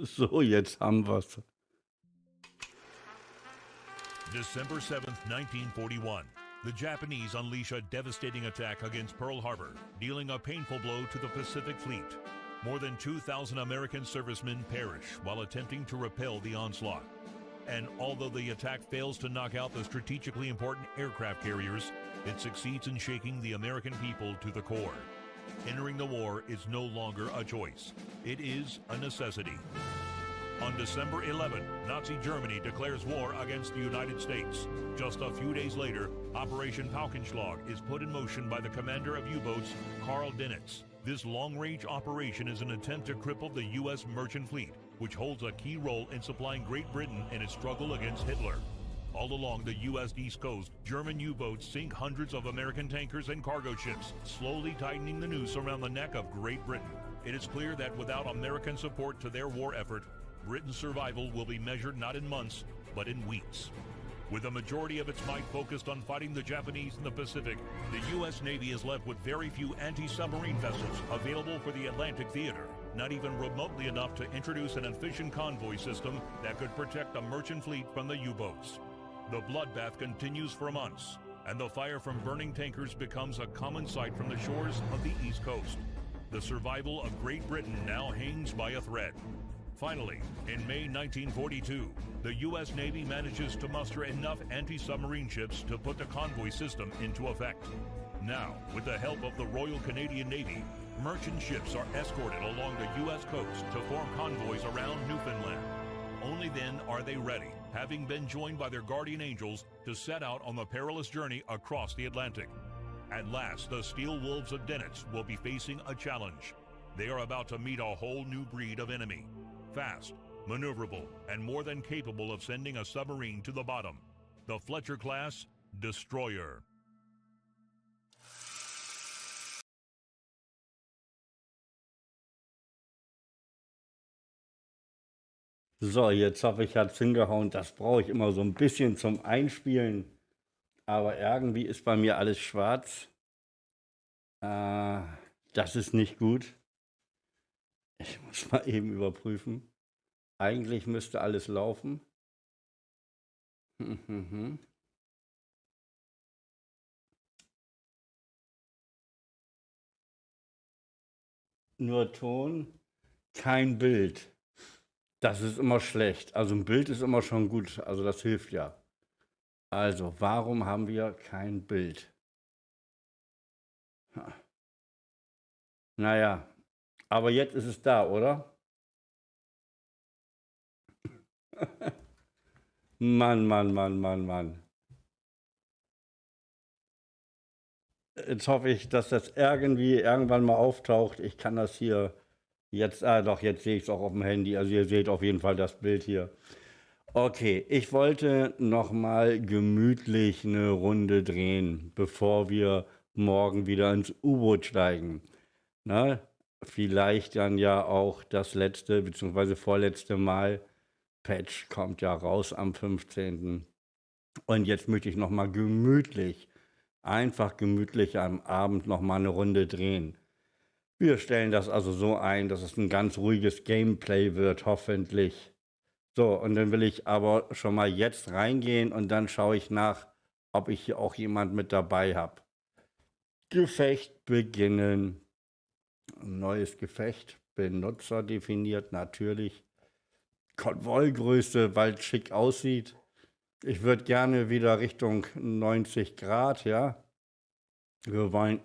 So, jetzt haben wir's. December 7th, 1941. The Japanese unleash a devastating attack against Pearl Harbor, dealing a painful blow to the Pacific Fleet. More than 2,000 American servicemen perish while attempting to repel the onslaught. And although the attack fails to knock out the strategically important aircraft carriers, it succeeds in shaking the American people to the core. Entering the war is no longer a choice. It is a necessity. On December 11, Nazi Germany declares war against the United States. Just a few days later, Operation Paukenschlag is put in motion by the commander of U-boats, Karl Dönitz. This long-range operation is an attempt to cripple the U.S. merchant fleet, which holds a key role in supplying Great Britain in its struggle against Hitler. All along the U.S. East Coast, German U-boats sink hundreds of American tankers and cargo ships, slowly tightening the noose around the neck of Great Britain. It is clear that without American support to their war effort, Britain's survival will be measured not in months, but in weeks. With a majority of its might focused on fighting the Japanese in the Pacific, the U.S. Navy is left with very few anti-submarine vessels available for the Atlantic theater, not even remotely enough to introduce an efficient convoy system that could protect the merchant fleet from the U-boats. The bloodbath continues for months, and the fire from burning tankers becomes a common sight from the shores of the East Coast. The survival of Great Britain now hangs by a thread. Finally, in May 1942, the U.S. Navy manages to muster enough anti-submarine ships to put the convoy system into effect. Now, with the help of the Royal Canadian Navy, merchant ships are escorted along the U.S. coast to form convoys around Newfoundland. Only then are they ready, having been joined by their guardian angels, to set out on the perilous journey across the Atlantic. At last, the steel wolves of Dönitz will be facing a challenge. They are about to meet a whole new breed of enemy. Fast, maneuverable, and more than capable of sending a submarine to the bottom. The Fletcher-class destroyer. So, jetzt hoffe ich, hat's hingehauen. Das brauche ich immer so ein bisschen zum Einspielen. Aber irgendwie ist bei mir alles schwarz. Das ist nicht gut. Ich muss mal eben überprüfen. Eigentlich müsste alles laufen. Nur Ton, kein Bild. Das ist immer schlecht. Also ein Bild ist immer schon gut. Also das hilft ja. Also, warum haben wir kein Bild? Naja, aber jetzt ist es da, oder? Mann, Mann, Mann, Mann, Mann. Jetzt hoffe ich, dass das irgendwann mal auftaucht. Ich kann das hier jetzt, doch, jetzt sehe ich es auch auf dem Handy. Also ihr seht auf jeden Fall das Bild hier. Okay, ich wollte noch mal gemütlich eine Runde drehen, bevor wir morgen wieder ins U-Boot steigen. Ne? Vielleicht dann ja auch das letzte bzw. vorletzte Mal. Patch kommt ja raus am 15. Und jetzt möchte ich noch mal gemütlich, einfach gemütlich am Abend noch mal eine Runde drehen. Wir stellen das also so ein, dass es ein ganz ruhiges Gameplay wird, hoffentlich. So, und dann will ich aber schon mal jetzt reingehen und dann schaue ich nach, ob ich hier auch jemand mit dabei habe. Gefecht beginnen. Neues Gefecht. Benutzer definiert, natürlich. Konvoigröße, weil es schick aussieht. Ich würde gerne wieder Richtung 90 Grad, ja. Wir wollen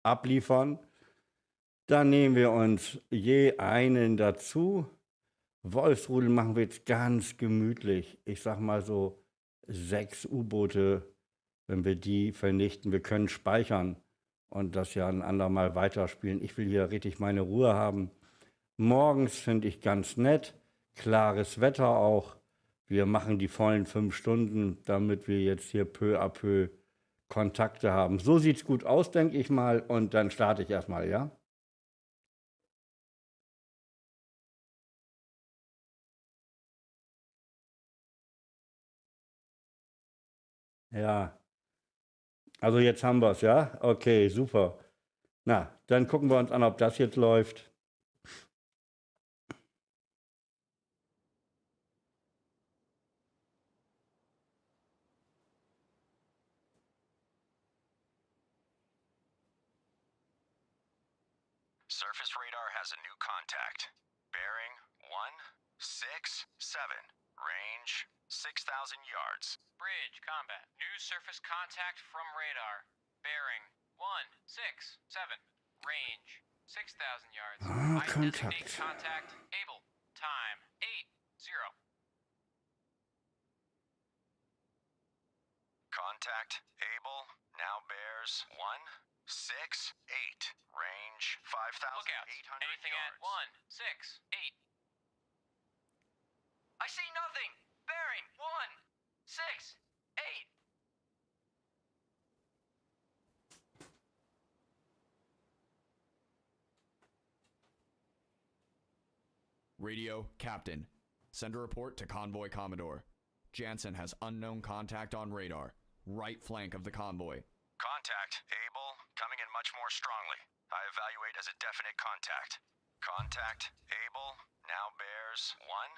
abliefern. Dann nehmen wir uns je einen dazu. Wolfsrudel machen wir jetzt ganz gemütlich. Ich sag mal so 6 U-Boote, wenn wir die vernichten. Wir können speichern und das ja ein andermal weiterspielen. Ich will hier richtig meine Ruhe haben. Morgens finde ich ganz nett. Klares Wetter auch. Wir machen die vollen 5 Stunden, damit wir jetzt hier peu à peu Kontakte haben. So sieht's gut aus, denke ich mal. Und dann starte ich erstmal, ja? Ja, also jetzt haben wir es, ja? Okay, super. Na, dann gucken wir uns an, ob das jetzt läuft. Surface radar has a new contact. Bearing 167. Range 6,000 yards. Bridge combat. New surface contact from radar. Bearing 167. Range 6,000 yards. I designate contact. Able. Time 8-0. Contact Able now bears 168. Range 5,800 Lookout. Anything yards. at 168. I see nothing. Bearing 168. Radio, Captain. Send a report to Convoy Commodore. Jansen has unknown contact on radar. Right flank of the convoy. Contact Able coming in much more strongly. I evaluate as a definite contact. Contact Able now bears 170.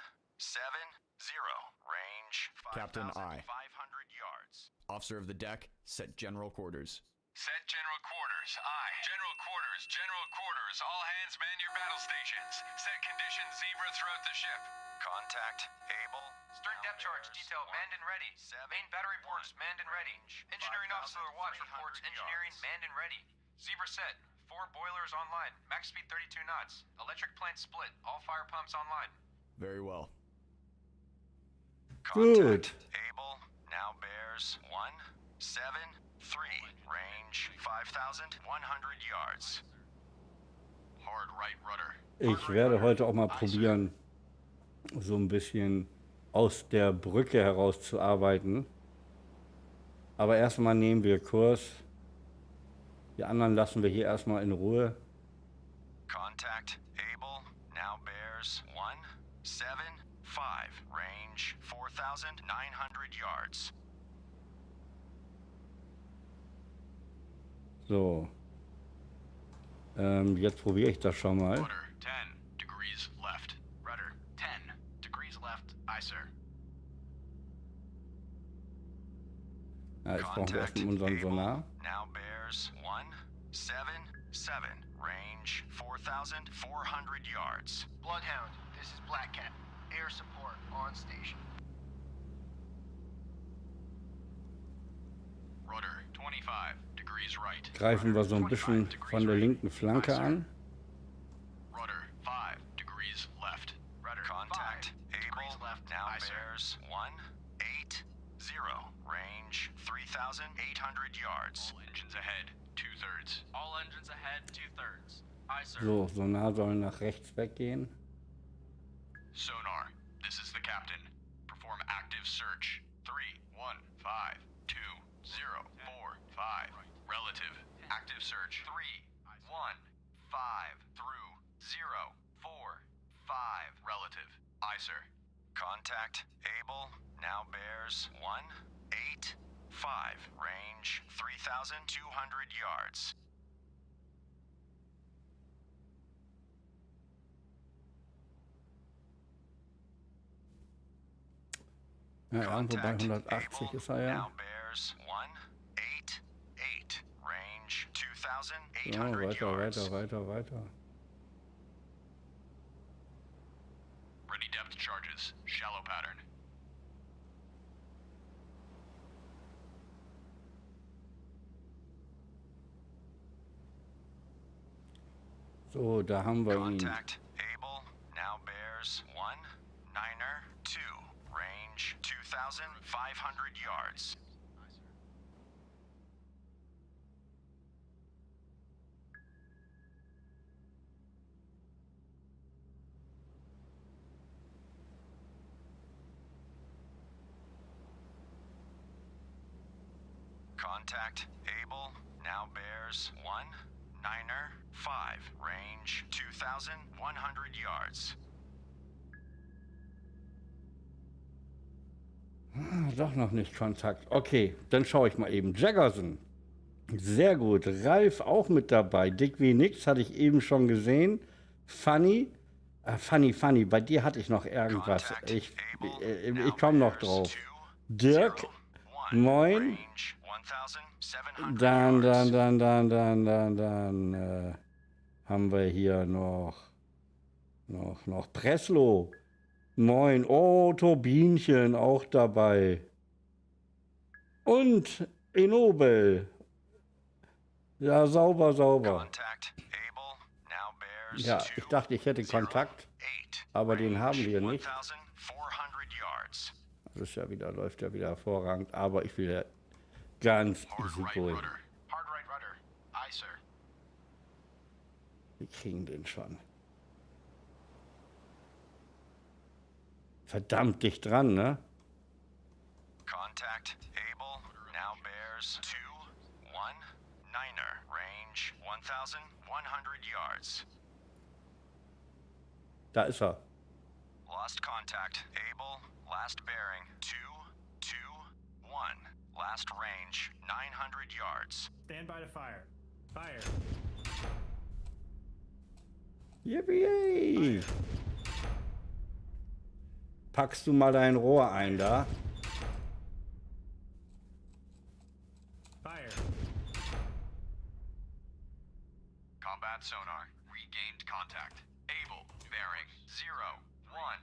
Range Captain I. 5,500 yards. Officer of the deck, set general quarters. Set general quarters. Aye. General quarters. General quarters. All hands man your battle stations. Set conditions zebra throughout the ship. Contact Able. Stern depth charge detail manned and ready. Main battery ports manned and ready. Engineering officer watch reports engineering manned and ready. Zebra set. 4 boilers online. Max speed 32 knots. Electric plant split. All fire pumps online. Very well. Good. Able now bears 173. Range 5,100 yards. Hard right rudder. Ich werde heute auch mal probieren, so ein bisschen aus der Brücke herauszuarbeiten. Aber erstmal nehmen wir Kurs. Die anderen lassen wir hier erstmal in Ruhe. Contact Able now bears 175. Range 4,900 yards. So. Jetzt probiere ich das schon mal. Rudder 10 degrees left. Rudder 10 degrees left. Aye, sir. Ja, jetzt brauchen wir erstmal unseren Sonar. Now bears 177. Range 4,400 yards. Bloodhound, this is Black Cat. Air support on station. Rudder 25 degrees right. Greifen wir so ein bisschen von der linken Flanke an. Rudder 5 degrees left. Rudder Contact 5 degrees Able left. now Aye, sir. bears 180. Range 3,800 yards. All engines ahead. 2/3. All engines ahead, 2/3. Aye, sir. So, Sonar soll nach rechts weggehen. Sonar, this is the captain. Perform active search. 3-1-5-2-0-4-5. Relative. Active search. 3-1-5 through 0-4-5. Relative. Aye, sir. Contact Able now bears 185. Range 3,200 yards. Ja, irgendwo bei Contact 180 Able ist er ja. now bears 188. Range Ja, 2,800 yards. weiter. Ready depth charges. Shallow pattern. So, da haben wir ihn. Contact Able now bears 192. Range 2,500 yards. Contact Able now bears 195. Range 2,100 yards. Doch noch nicht Kontakt. Okay, dann schaue ich mal eben. Jaggerson. Sehr gut. Ralf auch mit dabei. Dick wie nix, hatte ich eben schon gesehen. Funny. Funny. Bei dir hatte ich noch irgendwas. Ich komme noch drauf. Dirk. Moin. haben wir hier noch Breslau. Moin. Oh, Turbinchen auch dabei. Und Enobel. Ja, sauber. Contact, able, now bears Ja, ich dachte, ich hätte Kontakt, 8. aber den haben wir Range nicht. 1,400 yards. Das ist ja wieder, läuft ja wieder hervorragend, aber ich will ja ganz easy going. Hard right rudder. Aye, sir. Wir kriegen den schon. Verdammt dicht dran, ne? Contact, able, now bears 2, 1, 9er. Range 1,100 yards. Da ist er. Lost contact, able, last bearing 2, 2, 1. Last range 900 yards. Stand by to fire. Fire. Yippie! Packst du mal dein Rohr ein da? Fire. Combat sonar. Regained contact. Able. Bearing. 0, 1,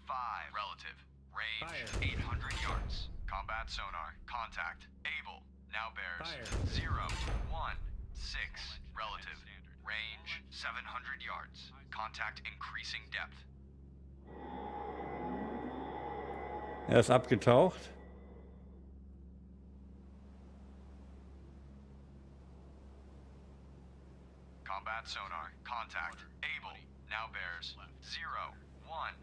5. Relative. Range. Fire. 800 yards. Combat sonar. Contact. Able. Now bears. Fire. 0, 1, 6. Relative. Range. 700 yards. Contact increasing depth. Er ist abgetaucht. Combat sonar. Contact. Able. Now bears. 0, 1,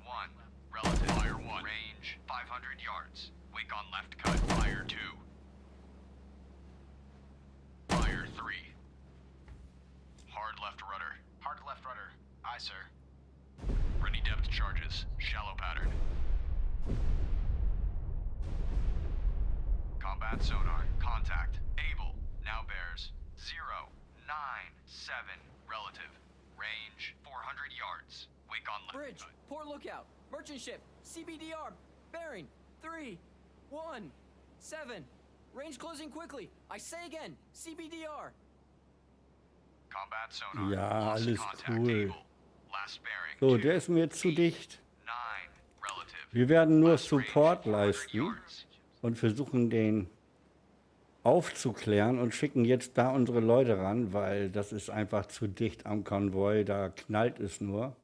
1. Relative. Fire 1. Range. 500 yards. Wake on left cut. Fire 2. Fire 3. Hard left rudder. Hard left rudder. Aye, sir. Ready depth charges. Shallow pattern. Combat sonar. Contact. Able. Now bears. 0, 9, 7. Relative. Range. 400 yards. Wake on left Bridge, cut. port lookout, merchant ship, CBDR, bearing, 3, 1, 7. Range closing quickly. I say again, CBDR. Combat sonar. Ja, Lost alles contact. cool. Able. Last bearing. So, 2, der ist mir jetzt zu dicht. 9. Relative. Wir werden nur Last range, Support 400 leisten yards. und versuchen, den aufzuklären und schicken jetzt da unsere Leute ran, weil das ist einfach zu dicht am Konvoi, da knallt es nur.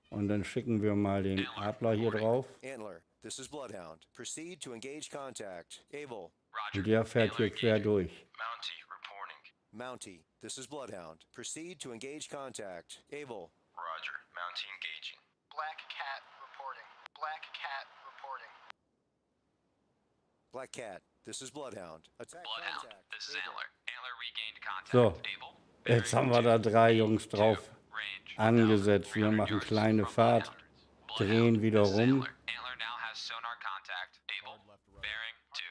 Und dann schicken wir mal den Adler hier drauf. Antler, this is Bloodhound. Proceed to engage contact. Able. Roger. Und der fährt hier Antler quer engaging. durch. Mountie reporting. Mountie, this is Bloodhound. Proceed to engage contact. Able. Roger. Mountie engaging. Black cat reporting. Black cat reporting. Black Cat, this is Bloodhound. Attack Bloodhound, contact. this is Able. Antler. Antler regained contact. So, Able. jetzt haben wir da 3 Jungs drauf Range. angesetzt. Wir 300 machen yards kleine from Fahrt, Bloodhound. drehen wieder This is rum. Antler. Antler now has sonar contact. Able. Bearing 2,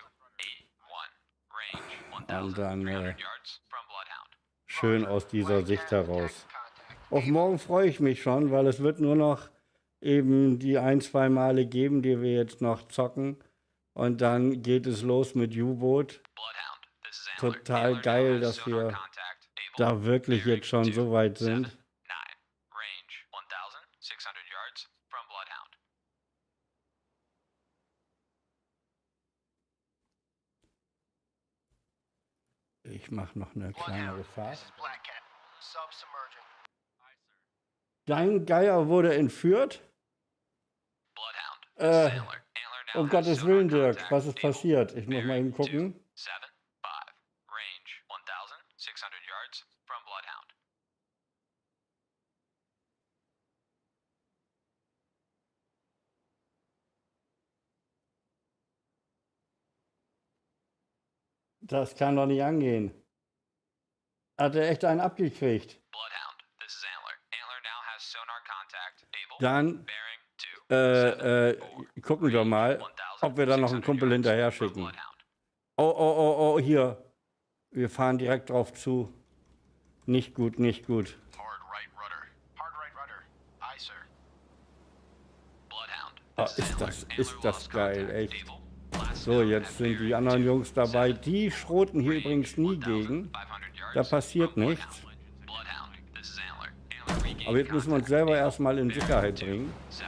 8, 1. Range Und dann 1,300 yards from Bloodhound. schön aus dieser Sicht heraus. Auf morgen freue ich mich schon, weil es wird nur noch eben die 1-2 Male geben, die wir jetzt noch zocken. Und dann geht es los mit U-Boot. Bloodhound, this is Antler. Total Antler now geil, has dass sonar wir contact. Able. da wirklich Bearing jetzt schon 2, so weit 7, sind. 9. Range 1,600 yards from Bloodhound. Ich mache noch eine kleinere Fahrt. Black cat. Subsubmerging. Dein Geier wurde entführt? Bloodhound, this is Antler. Antler now Um has Gottes sonar Willen, Dirk, contact. was ist Able. passiert? Ich muss mal Bearing eben gucken. 2, 7, 5. Range 1,600 yards from Bloodhound. Das kann doch nicht angehen. Hat er echt einen abgekriegt? Bloodhound, this is Antler. Antler now has sonar contact. Able. Dann Bearing 2, gucken wir mal, ob wir da noch einen Kumpel hinterher schicken. Oh, hier. Wir fahren direkt drauf zu. Nicht gut, nicht gut. Hard right rudder. Hard right rudder. Aye, sir. Bloodhound, Ah, this is Antler. ist Antler das lost geil, contact. echt. Able. Last So, known jetzt at sind die bearing anderen 2, Jungs dabei. 7, Die schroten hier range übrigens nie gegen. 1,500 yards Da passiert from nichts. Bloodhound. Bloodhound, this is Antler. Aber jetzt müssen wir uns selber erstmal in Sicherheit bringen. 7,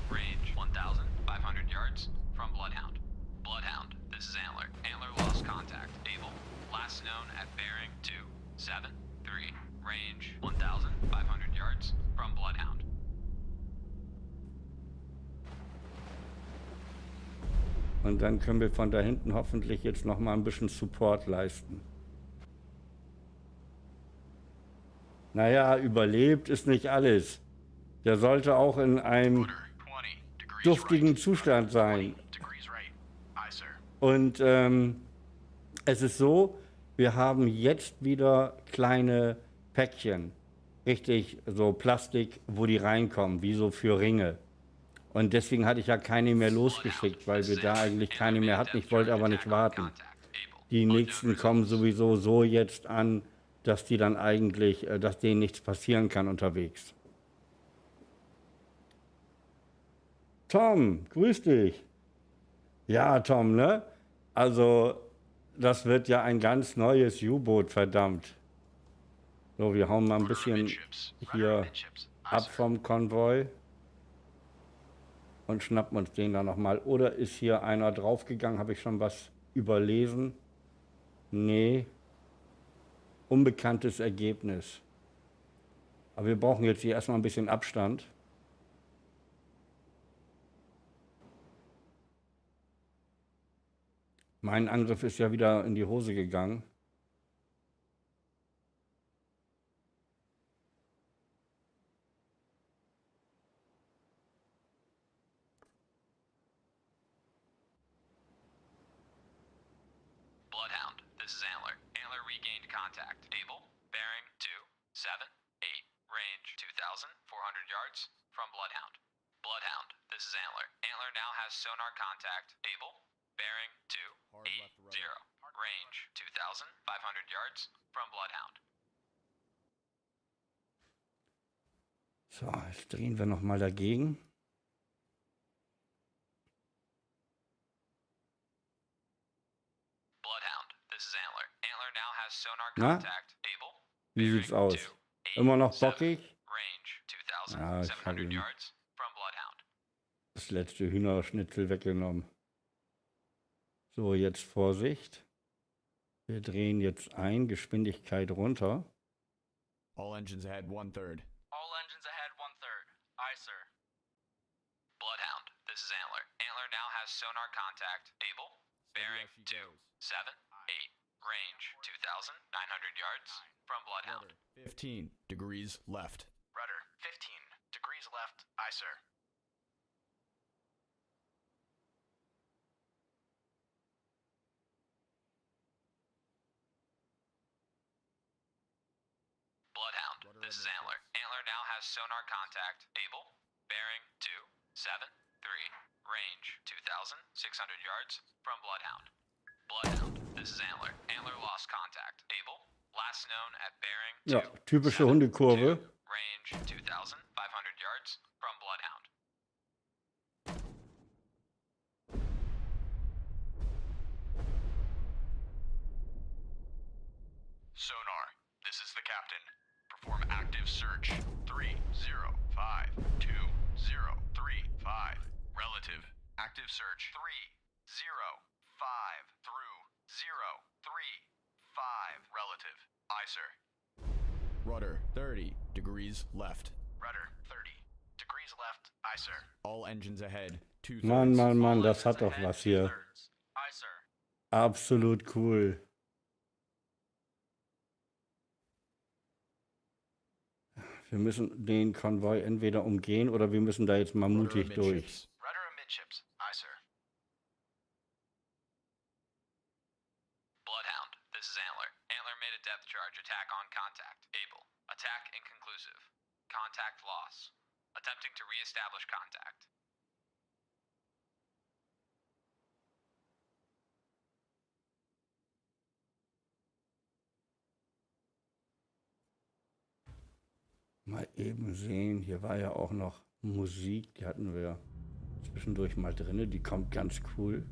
4, range 1,500 yards from Bloodhound. Bloodhound, this is Antler. Antler lost contact. Able. Last known at bearing 2, 7, 3, range 1,500 yards from Bloodhound. Und dann können wir von da hinten hoffentlich jetzt noch mal ein bisschen Support leisten. Naja, überlebt ist nicht alles. Der sollte auch in einem 20 degrees duftigen right. Zustand sein. 20 degrees right. Aye, sir. Und es ist so, wir haben jetzt wieder kleine Päckchen, richtig so Plastik, wo die reinkommen, wie so für Ringe. Und deswegen hatte ich ja keine mehr losgeschickt, weil wir da eigentlich keine mehr hatten. Ich wollte aber nicht warten. Die nächsten kommen sowieso so jetzt an, dass die dann eigentlich, dass denen nichts passieren kann unterwegs. Tom, grüß dich. Ja, Tom, ne? Also, das wird ja ein ganz neues U-Boot, verdammt. So, wir hauen mal ein bisschen hier ab vom Konvoi und schnappen uns den da nochmal. Oder ist hier einer draufgegangen? Habe ich schon was überlesen? Nee. Unbekanntes Ergebnis. Aber wir brauchen jetzt hier erstmal ein bisschen Abstand. Mein Angriff ist ja wieder in die Hose gegangen. Bloodhound, this is Antler. Antler regained contact. Able. Bearing 2, 7, 8. Range 2,400 yards from Bloodhound. Bloodhound, this is Antler. Antler now has sonar contact. Able. Bearing 2, 8, 0. Range 2,500 yards from Bloodhound. So, jetzt drehen wir nochmal dagegen. Bloodhound, this is Antler. Antler now has sonar Na? contact. Able. Wie sieht's aus? Immer noch bockig? Range Ja, ich habe 2,700 ihm yards from Bloodhound. das letzte Hühnerschnitzel weggenommen. So, jetzt Vorsicht. Wir drehen jetzt ein, Geschwindigkeit runter. All engines ahead 1/3. All engines ahead 1/3. Aye, sir. Bloodhound, this is Antler. Antler now has sonar contact. Able. Bearing 2, 7, 8. Range 2,900 yards from Bloodhound. 15 degrees left. Rudder 15 degrees left. Aye, sir. Bloodhound, this is Antler. Antler now has sonar contact. Able. Bearing 2, 7, 3. Range 2,600 yards from Bloodhound. Bloodhound, this is Antler. Antler lost contact. Able. Last known at bearing 2, Ja, typische 7, Hundekurve. 2. Range 2,500 yards from Bloodhound. Sonar, this is the captain. Perform active search. 3052035. Relative. Active search. 305 through 035. Relative. Aye, sir. Rudder 30 degrees left. Rudder 30 degrees left. Aye, sir. All engines ahead 2/3. Mann, Mann, Mann, das hat doch was hier. Aye, sir. Absolut cool. Wir müssen den Konvoi entweder umgehen oder wir müssen da jetzt mal mutig durch. Rudder amidships. Aye, sir. Bloodhound, this is Antler. Antler made a depth charge attack on contact. Able. Attack inconclusive. Contact loss. Attempting to re-establish contact. Mal eben sehen, hier war ja auch noch Musik, die hatten wir zwischendurch mal drin, die kommt ganz cool.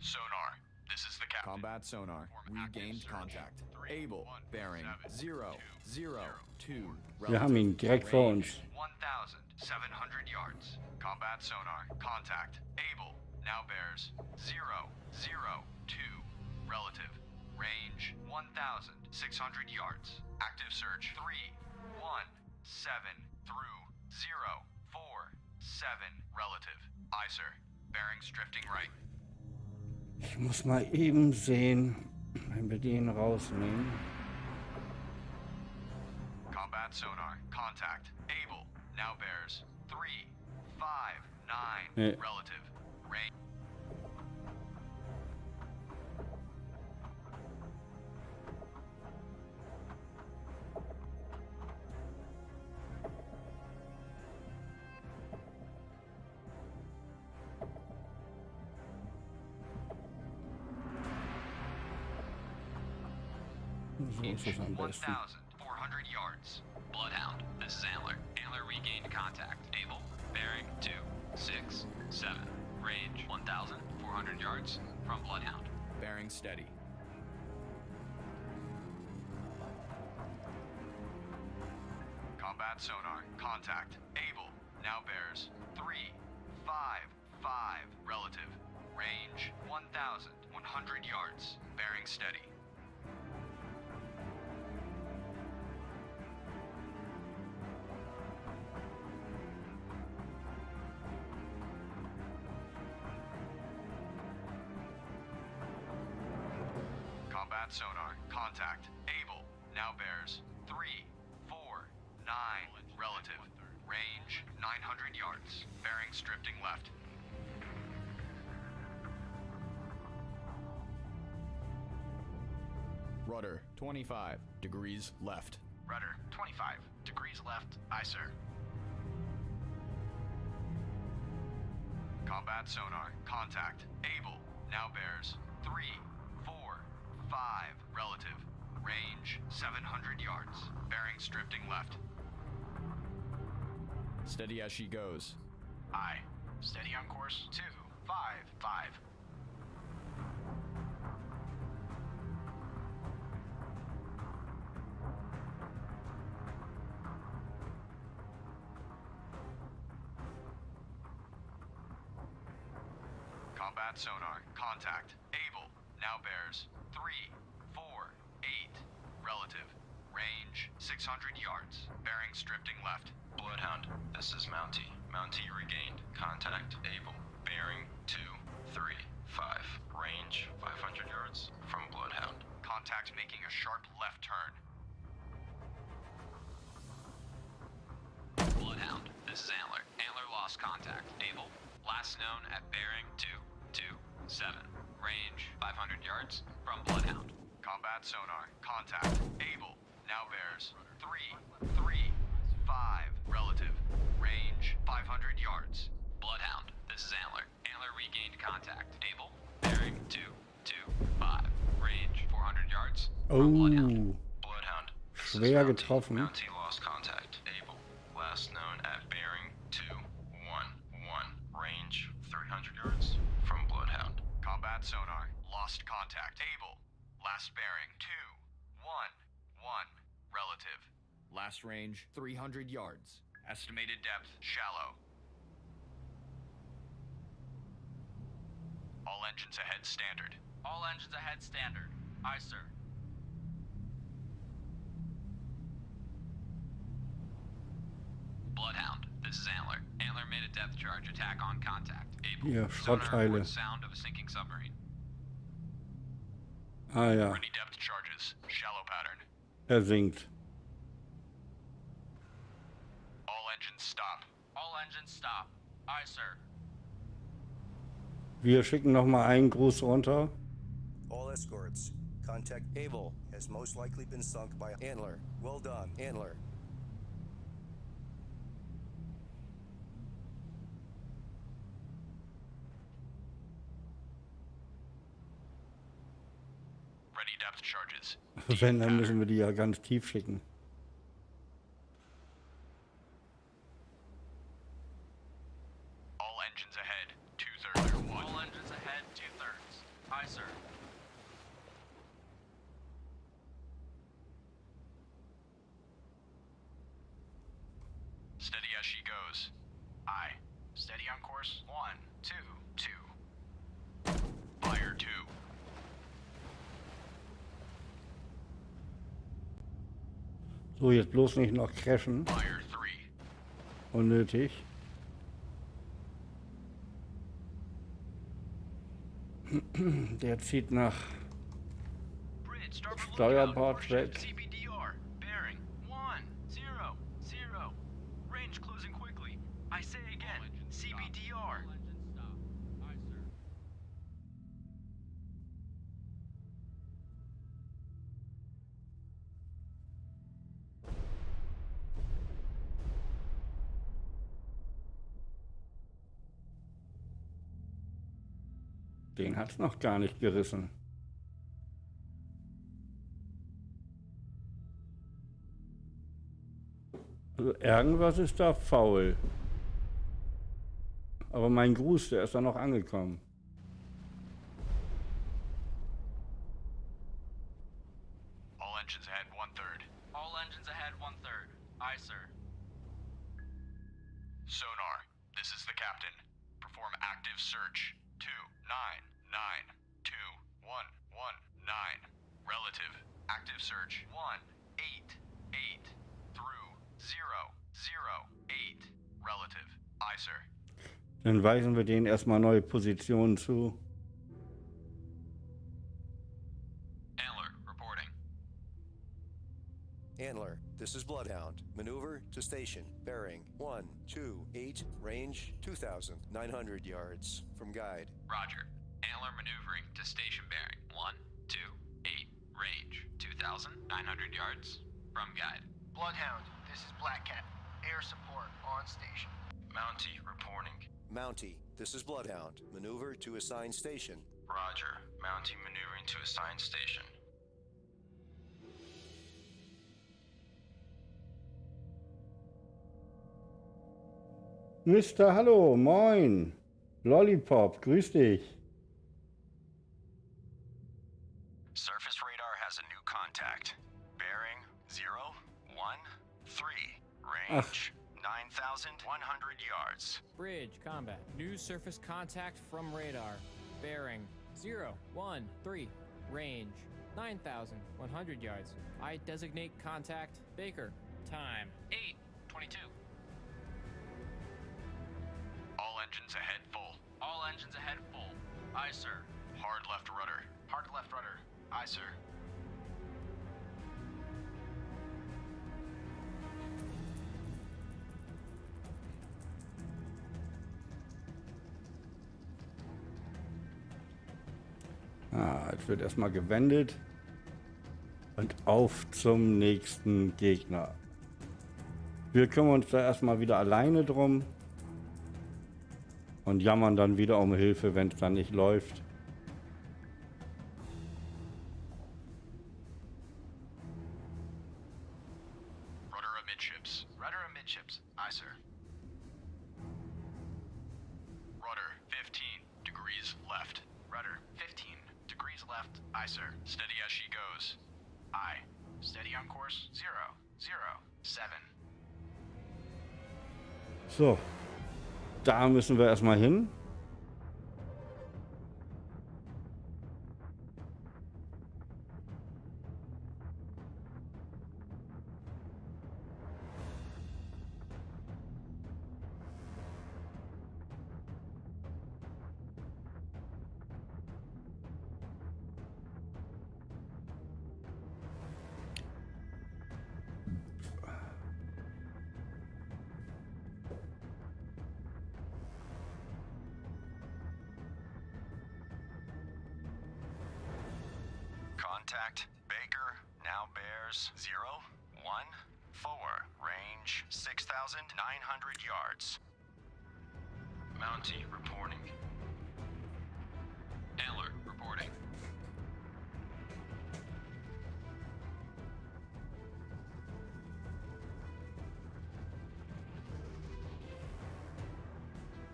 Sonar, this is the captain. Combat sonar. Regained contact. Able. Bearing 0, 0, 2. Wir haben ihn direkt vor uns. 1,700 yards. Combat sonar, contact. Able, now bears 0, 0, 2. Relative, range 1,600 yards. Active search 3, 1, 7 through 0, 4, 7. Relative, aye sir. Bearings drifting right. Ich muss mal eben sehen, wenn wir den rausnehmen. Combat sonar, contact. Able, now bears 3, 5, 9. Nee. Relative, range. So ist es am besten. 1,400 yards. Bloodhound, this is Antler. Antler regained contact. Able, bearing 2, 6, 7. Range 1,400 yards from Bloodhound. Bearing steady. Combat sonar, contact. Able, now bears 3, 5, 5. Relative, range 1,100 yards. Bearing steady. Combat sonar, contact. Able, now bears 3, 4, 9. Relative, range 900 yards. Bearings drifting left. Rudder 25 degrees left. Rudder 25 degrees left, aye sir. Combat sonar, contact. Able, now bears 3, 4, 5. Relative, range 700 yards. Bearings drifting left. Steady as she goes. Aye. Steady on course 2, 5, 5. Combat sonar, contact. Able, now bears 3, 4, 8. Relative, range 600 yards. Bearings drifting left. Bloodhound, this is Mountie. Mountie regained. Contact. Able. Bearing 2, 3, 5. Range 500 yards from Bloodhound. Contact making a sharp left turn. Bloodhound, this is Antler. Antler lost contact. Able, last known at bearing 2, 2, 7. Range 500 yards from Bloodhound. Combat sonar, contact. Able, now bears 3, 3, 5. Relative, range 500 yards. Bloodhound, this is Antler. Antler regained contact. Able, bearing 2, 2, 5. Range 400 yards from Bloodhound. Bloodhound, this is Schwer Mountie. getroffen. Mountie lost contact. Able, last known at bearing 2, 1, 1. Range 300 yards from Bloodhound. Combat sonar, lost contact. Able, last bearing 2, 1, 1. Relative. Last range 300 yards. Estimated depth, shallow. All engines ahead, standard. All engines ahead, standard. Aye, sir. Bloodhound, this is Antler. Antler made a depth charge attack on contact. Able, Hier, sonar Schrottteile. reports sound of a sinking submarine. Ah ja, Ready depth charges, shallow pattern. er sinkt. All engines stop. All engines stop. Aye, sir. Wir schicken noch mal einen Gruß runter. All escorts. Contact Able has most likely been sunk by Antler. Well done, Antler. Ready depth charges. Wenn, dann müssen wir die ja ganz tief schicken. All engines ahead, 2/3 or 1. All engines ahead, 2/3. Aye, sir. Steady as she goes. Aye. Steady on course. 1, 2, 2. Fire 2. So, jetzt bloß nicht noch crashen. Fire 3. Unnötig. Der zieht nach Bridge, starboard lookout. Steuerbord Warship weg. CBDR. Bearing 1, 0, 0. Range closing quickly. I say again. CBDR. Den hat's noch gar nicht gerissen. Also irgendwas ist da faul. Aber mein Gruß, der ist da noch angekommen. All engines ahead 1/3. All engines ahead 1/3. Aye, sir. Sonar, this is the captain. Perform active search. 2, 9, 9, 2, 1, 1, 9. Relative. Active search. 1, 8, 8. Through. 0, 0, 8. Relative. Aye, sir. Dann weisen wir denen erstmal neue Positionen zu. Antler, reporting. Antler, this is Bloodhound. Maneuver to station. Bearing 128, range 2,900 yards. From guide. Roger. Antler maneuvering to station bearing. 128, range 2,900 yards. From guide. Bloodhound, this is Black Cat. Air support on station. Mountie reporting. Mountie, this is Bloodhound. Maneuver to assigned station. Roger. Mountie maneuvering to assigned station. Mister, hallo, moin. Lollipop, grüß dich. Surface radar has a new contact. Bearing 0, 1, 3. Range 9,100 yards. Bridge, combat. New surface contact from radar. Bearing 0, 1, 3. Range 9,100 yards. I designate contact Baker. Time 8:22. All engines ahead full. All engines ahead full. Aye, sir. Hard left rudder. Hard left rudder. Aye, sir. Jetzt wird erstmal gewendet. Und auf zum nächsten Gegner. Wir kümmern uns da erstmal wieder alleine drum. Und jammern dann wieder um Hilfe, wenn es dann nicht läuft. Rudder amidships. Rudder amidships. Aye, sir. Rudder 15 degrees left. Rudder 15 degrees left. Aye, sir. Steady as she goes. Aye. Steady on course. 0, 0, 7. So. Da müssen wir erstmal hin. Contact Baker now bears 0, 1, 4. Range 6,900 yards. Mountie reporting. Antler, reporting.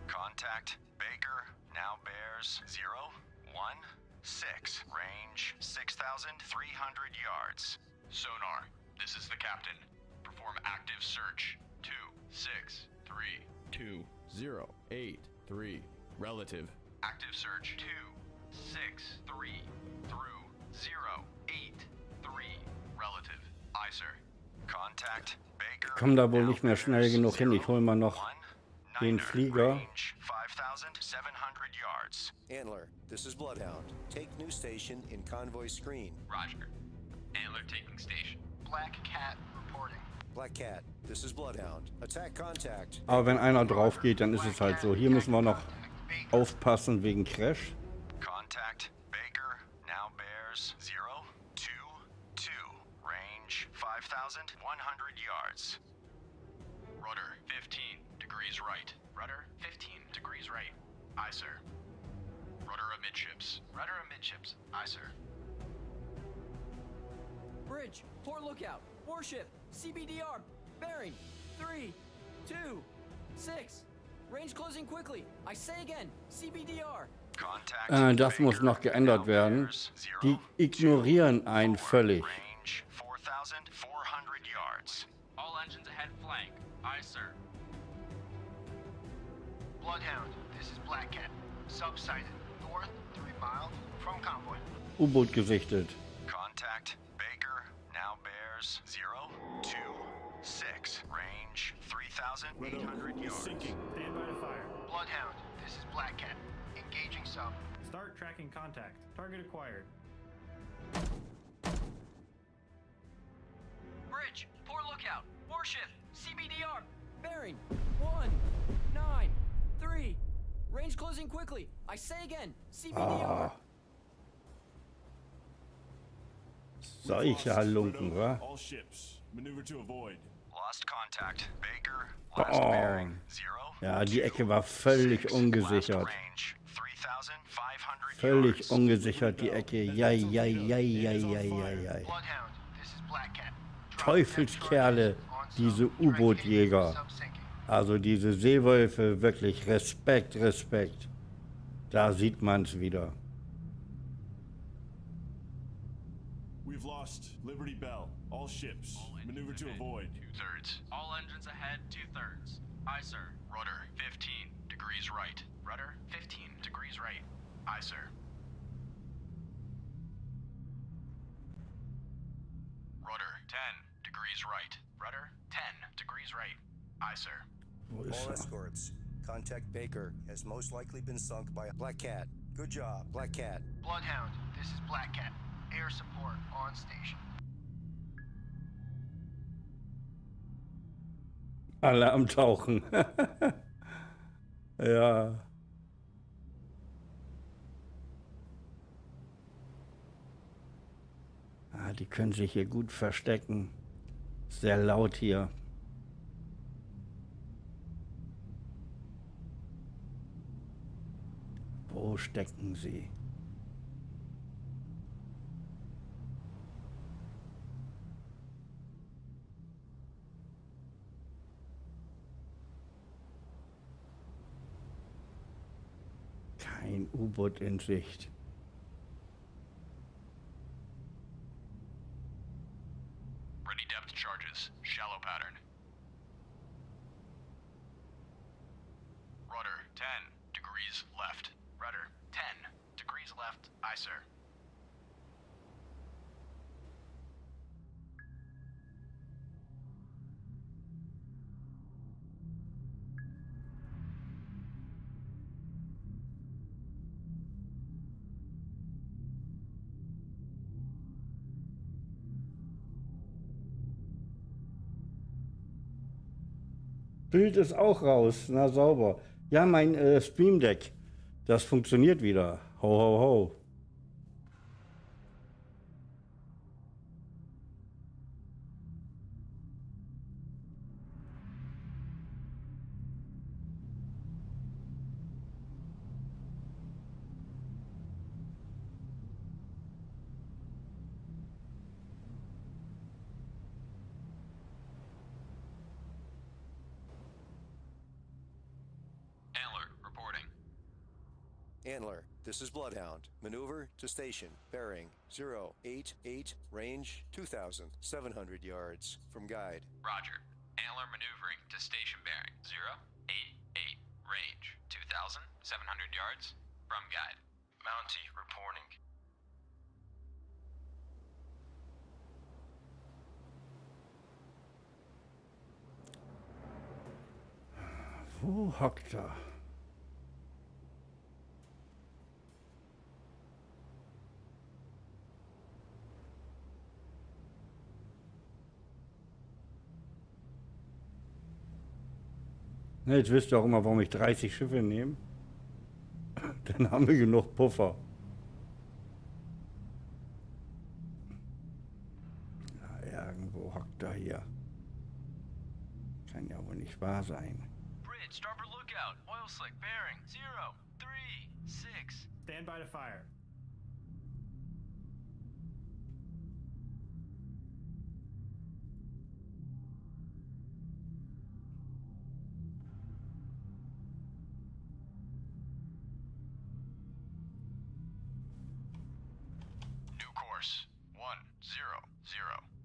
Contact Baker now bears 0, 1, 6. Range 6,300 yards. Sonar, this is the captain. Perform active search. 2, 6, 3. 2, 0, 8, 3. Relative. Active search. 2, 6, 3 through 0, 8, 3. Relative. Aye, sir. Contact Baker. Komm da wohl nicht mehr schnell genug hin. Ich hol mal noch den Flieger. Range 5,700 yards. Antler, this is Bloodhound. Take new station in convoy screen. Roger. Antler taking station. Black Cat reporting. Black Cat, this is Bloodhound. Attack contact. Aber wenn einer drauf geht, dann ist es halt so. Hier müssen wir noch aufpassen wegen Crash. Contact Baker now bears 0, 2, 2. Range 5,100 yards. Rudder 15 degrees right. Rudder 15 degrees right. Aye, sir. Rudder amidships. Rudder amidships. Aye, sir. Bridge, port lookout, warship, CBDR, bearing, 3, 2, 6. Range closing quickly. I say again, CBDR. Contact Das muss noch geändert werden. Die ignorieren einen völlig. Range 4,400 yards. All engines ahead flank. Aye, sir. Bloodhound, this is Black Cat. Sub-sighted. North 3 miles from convoy. U-Boot gesichtet. Contact Baker now bears 0, 2, 6. Range 3,800 yards. Stand by to fire. Bloodhound, this is Black Cat. Engaging sub. Start tracking contact. Target acquired. Bridge, port lookout, warship, CBDR, bearing, 1, 9, 3. Range closing quickly. I say again, CBDR. Solche Halunken, wa? All ships. Maneuver to avoid. Lost contact Baker. Last bearing 0. Ja, die Ecke war völlig ungesichert. Range 3,500 Völlig yards. ungesichert, die Ecke. Jai. Bloodhound, this is Black Cat. Teufelskerle, diese U-Boot-Jäger. Sub-sinking. Also diese Seewölfe, wirklich Respekt. Da sieht man's wieder. We've lost Liberty Bell. All ships. Maneuver to avoid. 2/3. All engines ahead 2/3. Aye, sir. Rudder 15 degrees right. Rudder 15 degrees right. Aye, sir. Rudder 10 degrees right. Rudder 10 degrees right. Aye, sir. Wo ist All er? escorts. Contact Baker has most likely been sunk by a Black Cat. Good job, Black Cat. Bloodhound, this is Black Cat. Air support on station. Alle am Tauchen. Ja. Die können sich hier gut verstecken. Sehr laut hier. Wo stecken sie? Kein U-Boot in Sicht. Ready depth charges. Shallow pattern. Rudder 10 degrees left. Rudder 10 degrees left. Aye, sir. Bild ist auch raus. Na sauber. Ja, mein Stream Deck. Das funktioniert wieder. Ho, ho, ho. Antler, this is Bloodhound. Maneuver to station. Bearing 088, range 2,700 yards. From guide. Roger. Antler maneuvering to station bearing 088, range 2,700 yards. From guide. Mountie reporting. Wo hockt er? Ne, jetzt wisst ihr auch immer, warum ich 30 Schiffe nehme. Dann haben wir genug Puffer. Ja, irgendwo hockt er hier. Kann ja wohl nicht wahr sein. Bridge, starboard lookout. Oil slick, bearing 036. Stand by to fire. New course 100.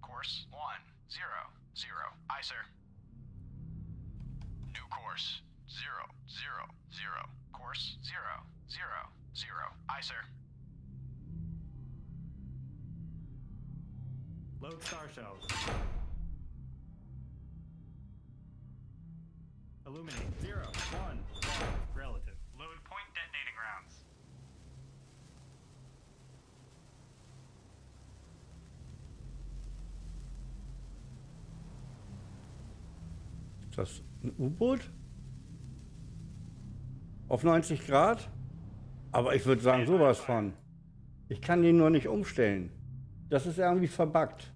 Course 100. Aye, sir. New course 000. Course 000. Aye, sir. Load star shells. Illuminate 0, 1, 1, relative. Load point detonating rounds. Ist das ein U-Boot? Auf 90 Grad? Aber ich würde sagen, sowas von. Ich kann den nur nicht umstellen. Das ist irgendwie verbuggt.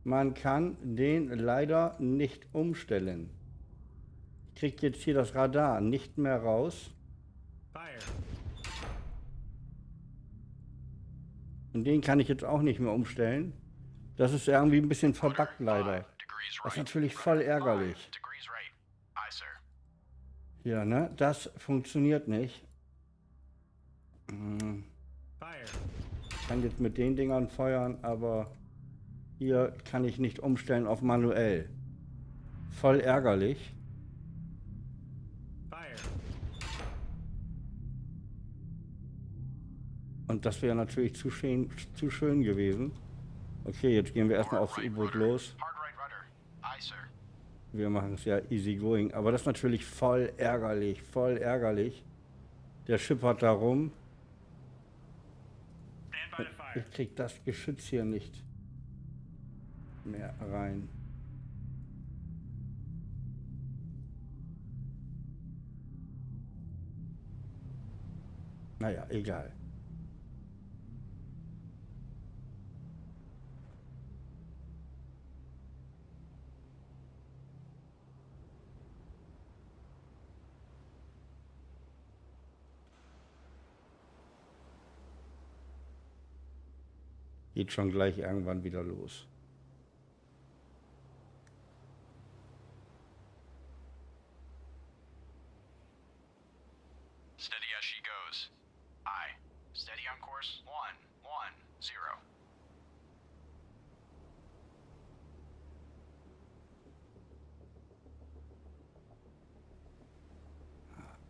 Man kann den leider nicht umstellen. Ich kriege jetzt hier das Radar nicht mehr raus. Fire. Und den kann ich jetzt auch nicht mehr umstellen. Das ist irgendwie ein bisschen verbuggt leider. Das ist natürlich voll ärgerlich. Degrees right. Aye, sir. Hier, ne? Das funktioniert nicht. Fire. Ich kann jetzt mit den Dingern feuern, aber hier kann ich nicht umstellen auf manuell. Voll ärgerlich. Fire. Und das wäre natürlich zu schön gewesen. Okay, jetzt gehen wir erstmal aufs U-Boot los. Hard right rudder. Aye, sir. Wir machen es ja easy going. Aber das ist natürlich voll ärgerlich, voll ärgerlich. Der schippert da rum. Stand by to fire. Ich krieg das Geschütz hier nicht mehr rein. Naja, egal. Geht schon gleich irgendwann wieder los. Steady as she goes. Aye. Steady on course 110.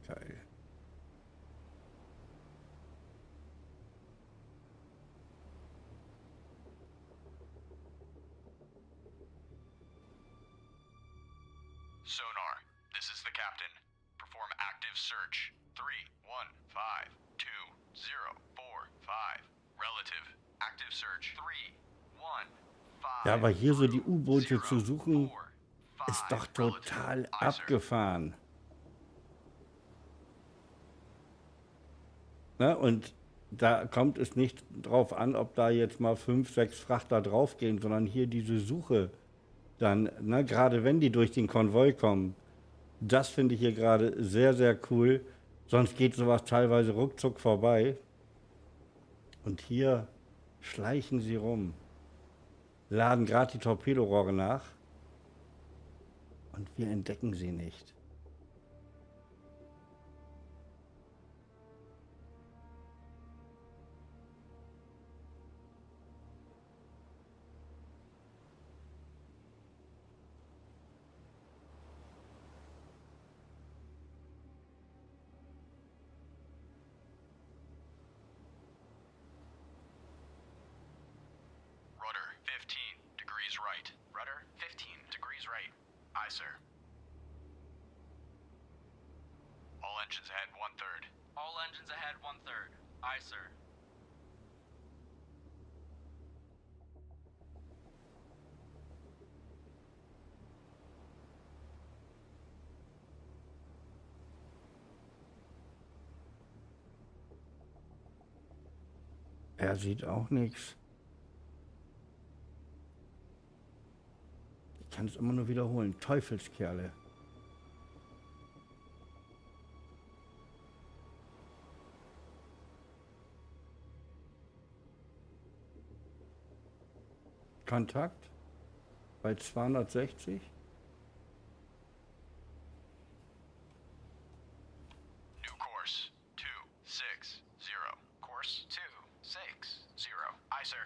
Geil. Sonar, this is the captain. Perform active search. 3152045. Relative. Active search. 315. Ja, aber hier so die U-Boote zu suchen, ist doch total abgefahren. Ne? Und da kommt es nicht drauf an, ob da jetzt mal 5, 6 Frachter draufgehen, sondern hier diese Suche dann, ne, gerade wenn die durch den Konvoi kommen, das finde ich hier gerade sehr, sehr cool. Sonst geht sowas teilweise ruckzuck vorbei. Und hier schleichen sie rum, laden gerade die Torpedorohre nach und wir entdecken sie nicht. Aye, sir. All engines ahead, 1/3. All engines ahead, 1/3. Aye, sir. Er sieht auch nichts. Ich kann es immer nur wiederholen. Teufelskerle. Kontakt bei 260. New course, 260. Course 260. Aye, sir.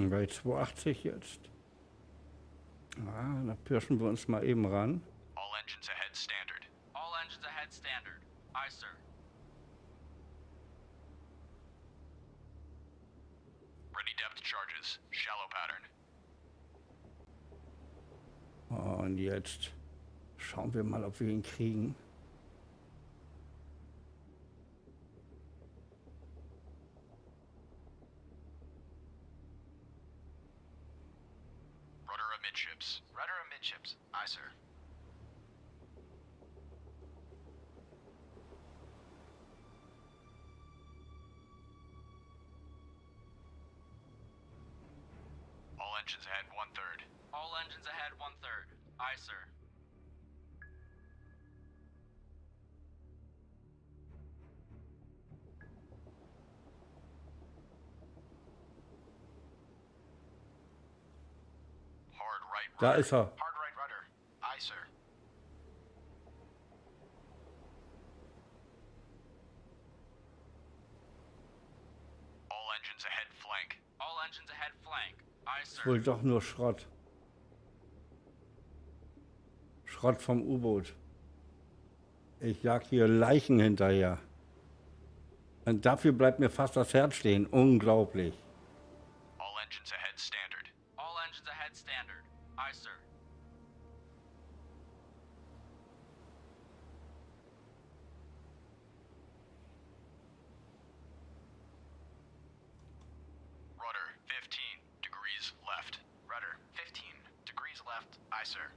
Bei 280 jetzt. Da pirschen wir uns mal eben ran. All engines ahead, standard. All engines ahead, standard. Aye, sir. Ready depth charges. Shallow pattern. Und jetzt schauen wir mal, ob wir ihn kriegen. Rudder amidships. Rudder amidships. Aye, sir. All engines ahead, 1/3. All engines ahead, 1/3. Aye, sir. Hard right Da rudder. ist er. Hard right rudder. Aye, sir. All engines ahead, flank. All engines ahead, flank. Aye, Ist sir. wohl doch nur Schrott. Schrott vom U-Boot. Ich jag hier Leichen hinterher. Und dafür bleibt mir fast das Herz stehen. Unglaublich. All engines ahead, standard. All engines ahead, standard. Aye, sir. Rudder, 15 degrees left. Rudder 15 degrees left. Aye, sir.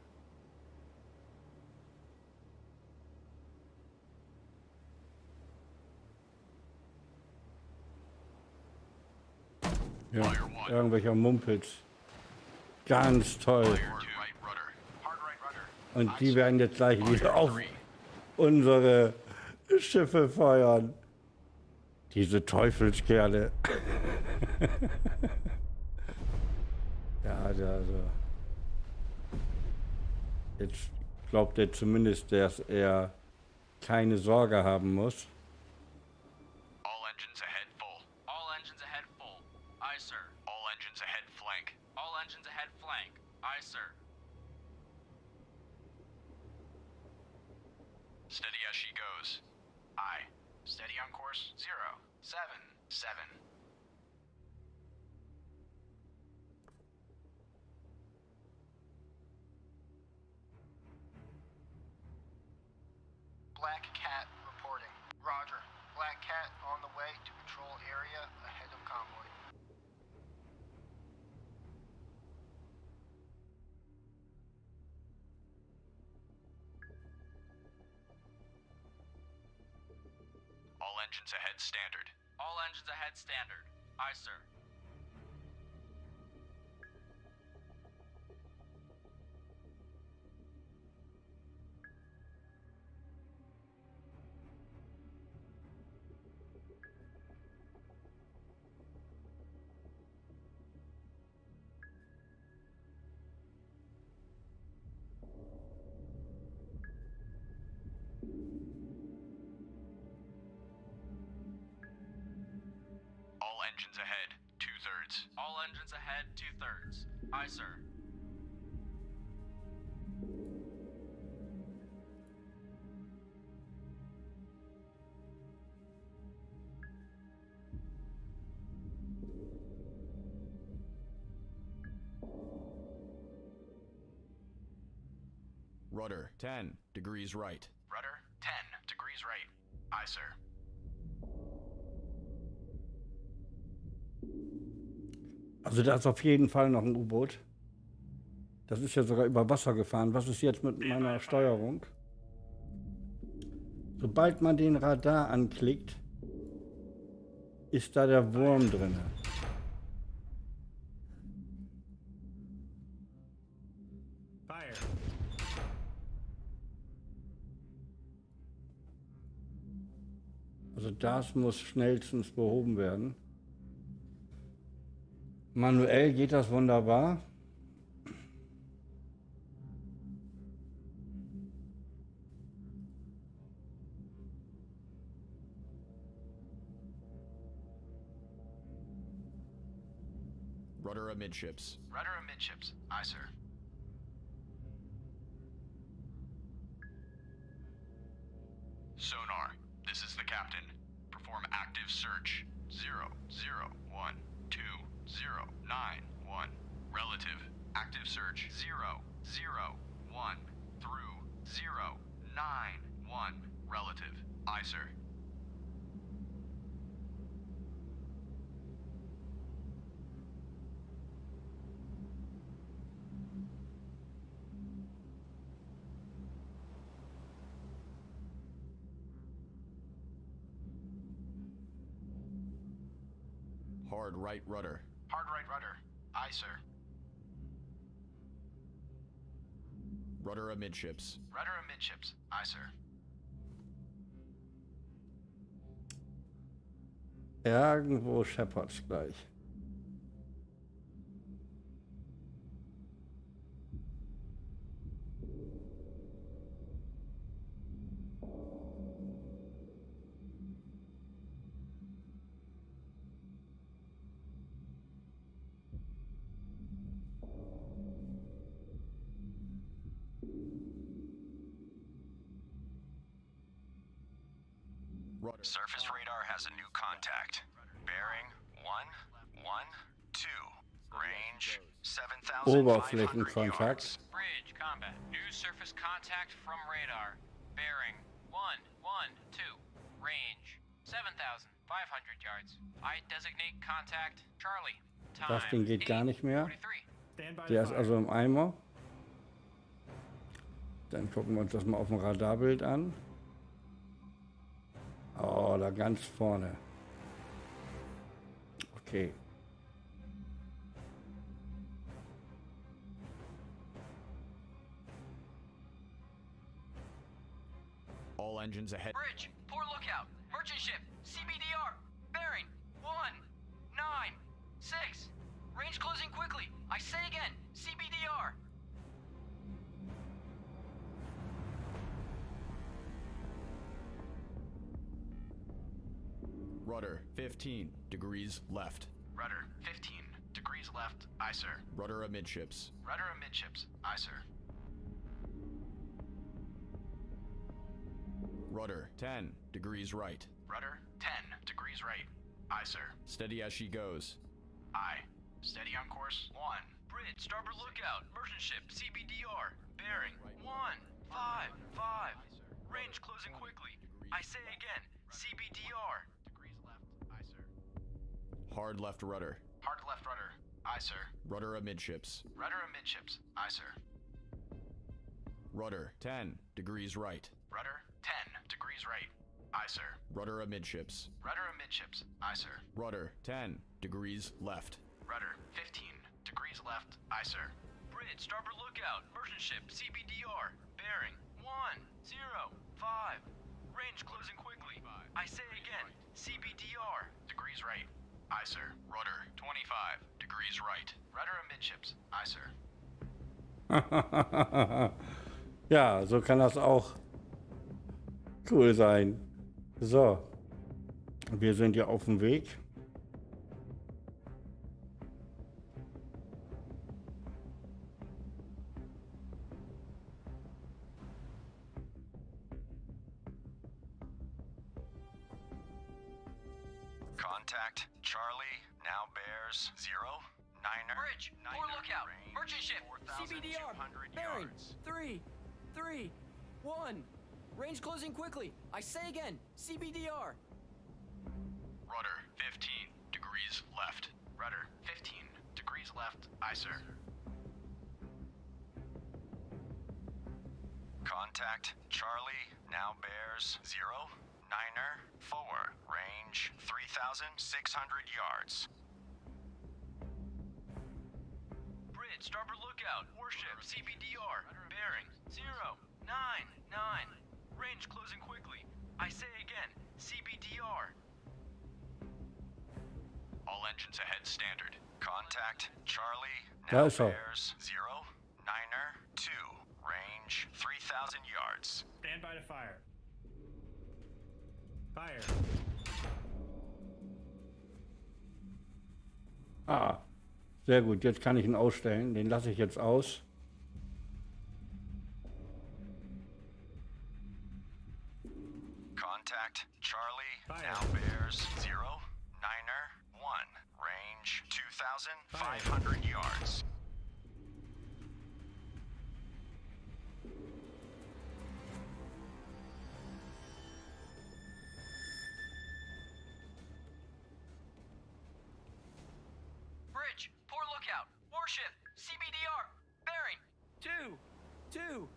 Ja, irgendwelcher Mumpitz. Ganz toll. Hard right rudder. Hard right rudder. Und die werden jetzt gleich wieder auf unsere Schiffe feuern. Diese Teufelskerle. Ja, also. Jetzt glaubt er zumindest, dass er keine Sorge haben muss. All engines ahead, full. All engines ahead, full. Aye, sir. All engines ahead, flank. All engines ahead, flank. Aye, sir. Steady as she goes. Aye. Steady on course 077. Black Cat reporting. Roger. Black Cat on the way to patrol area ahead of convoy. All engines ahead, standard. All engines ahead, standard. Aye, sir. engines ahead, 2/3. All engines ahead, 2/3. Aye, sir. Rudder 10 degrees right. Rudder, 10 degrees right. Aye, sir. Also da ist auf jeden Fall noch ein U-Boot. Das ist ja sogar über Wasser gefahren. Was ist jetzt mit meiner Steuerung? Sobald man den Radar anklickt, ist da der Wurm drin. Fire. Also das muss schnellstens behoben werden. Manuell geht das wunderbar. Rudder amidships. Rudder amidships. Aye, sir. Sonar, this is the captain. Perform active search. 0012091. Relative. Active search. 001 through 091. Relative. Aye, sir. Hard right rudder. Hard right rudder. Aye, sir. Rudder amidships. Rudder amidships. Aye, sir. Irgendwo scheppert's gleich. Rudder. Surface radar has a new contact. Bearing 112. Range 7,500 Oberflächenkontakt. yards. Bridge combat. New surface contact from radar. Bearing 112. Range 7,500 yards. I designate contact Charlie. Das Ding geht gar nicht mehr. 43. Stand by Der ist fire. also im Eimer. Dann gucken wir uns das mal auf dem Radarbild an. Oh, da ganz vorne. Okay. All engines ahead. Bridge, poor lookout. Merchant ship, CBDR. Bearing 196. Range closing quickly. I say again, CBDR. Rudder 15 degrees left. Rudder 15 degrees left. Aye, sir. Rudder amidships. Rudder amidships. Aye, sir. Rudder 10 degrees right. Rudder 10 degrees right. Aye, sir. Steady as she goes. Aye. Steady on course. 1. Bridge, starboard lookout. Merchant ship, CBDR. Bearing 155. Range closing quickly. I say again, CBDR. Degrees left. Aye, sir. Hard left rudder. Hard left rudder. Aye, sir. Rudder amidships. Rudder amidships. Aye, sir. Rudder 10 degrees right. Rudder 10 degrees right. Aye, sir. Rudder amidships. Rudder amidships. Aye, sir. Rudder 10 degrees left. Rudder 15 degrees left. Aye, sir. Bridge, starboard lookout. Merchant ship, CBDR. Bearing 105. Range closing quickly. I say again, CBDR. Degrees right. Aye, sir. Rudder 25 degrees right. Rudder amidships. Aye, sir. Ja, so kann das auch cool sein. So, wir sind ja auf dem Weg. Contact Charlie now bears 0, Niner. Bridge, poor lookout. Merchant ship. CBDR. Bearing. 3, 3, 1. Range closing quickly. I say again. CBDR. Rudder 15 degrees left. Rudder 15 degrees left. Aye, sir. Contact Charlie now bears 0, Niner 4, range 3,600 yards. Bridge, starboard lookout. Warship, CBDR. Bearing 0, 9, 9. Range closing quickly. I say again. CBDR. All engines ahead standard. Contact Charlie Da now ist er. bears 0, Niner 2, range 3,000 yards. Stand by to fire. Fire. Ah, sehr gut. Jetzt kann ich ihn ausstellen. Den lasse ich jetzt aus. Contact Charlie Fire. now bears 0, Niner 1, range 2,500 yards. Bridge, poor lookout. Warship, CBDR. Bearing 2, 2,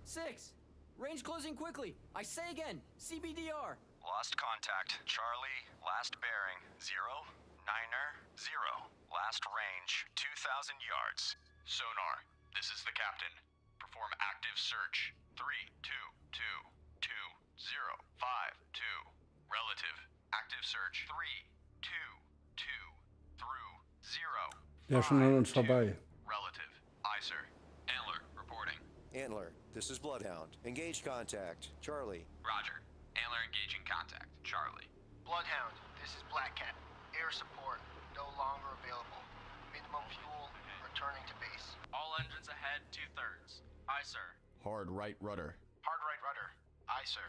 6. Range closing quickly. I say again. CBDR. Lost contact Charlie, last bearing 0, Niner 0, last range 2,000 yards. Sonar, this is the captain. Perform active search. 3, 2, 2, 2, 0, 5, 2. Relative. Active search. 3, 2, 2, through 0. Der ist schon an uns 5, 2. vorbei. Relative. Aye, sir. Antler, reporting. Antler, this is Bloodhound. Engage contact. Charlie. Roger. Antler engaging contact. Charlie. Bloodhound, this is Black Cat. Air support no longer available. Minimum fuel, returning to base. All engines ahead, 2/3. Aye, sir. Hard right rudder. Hard right rudder. Aye, sir.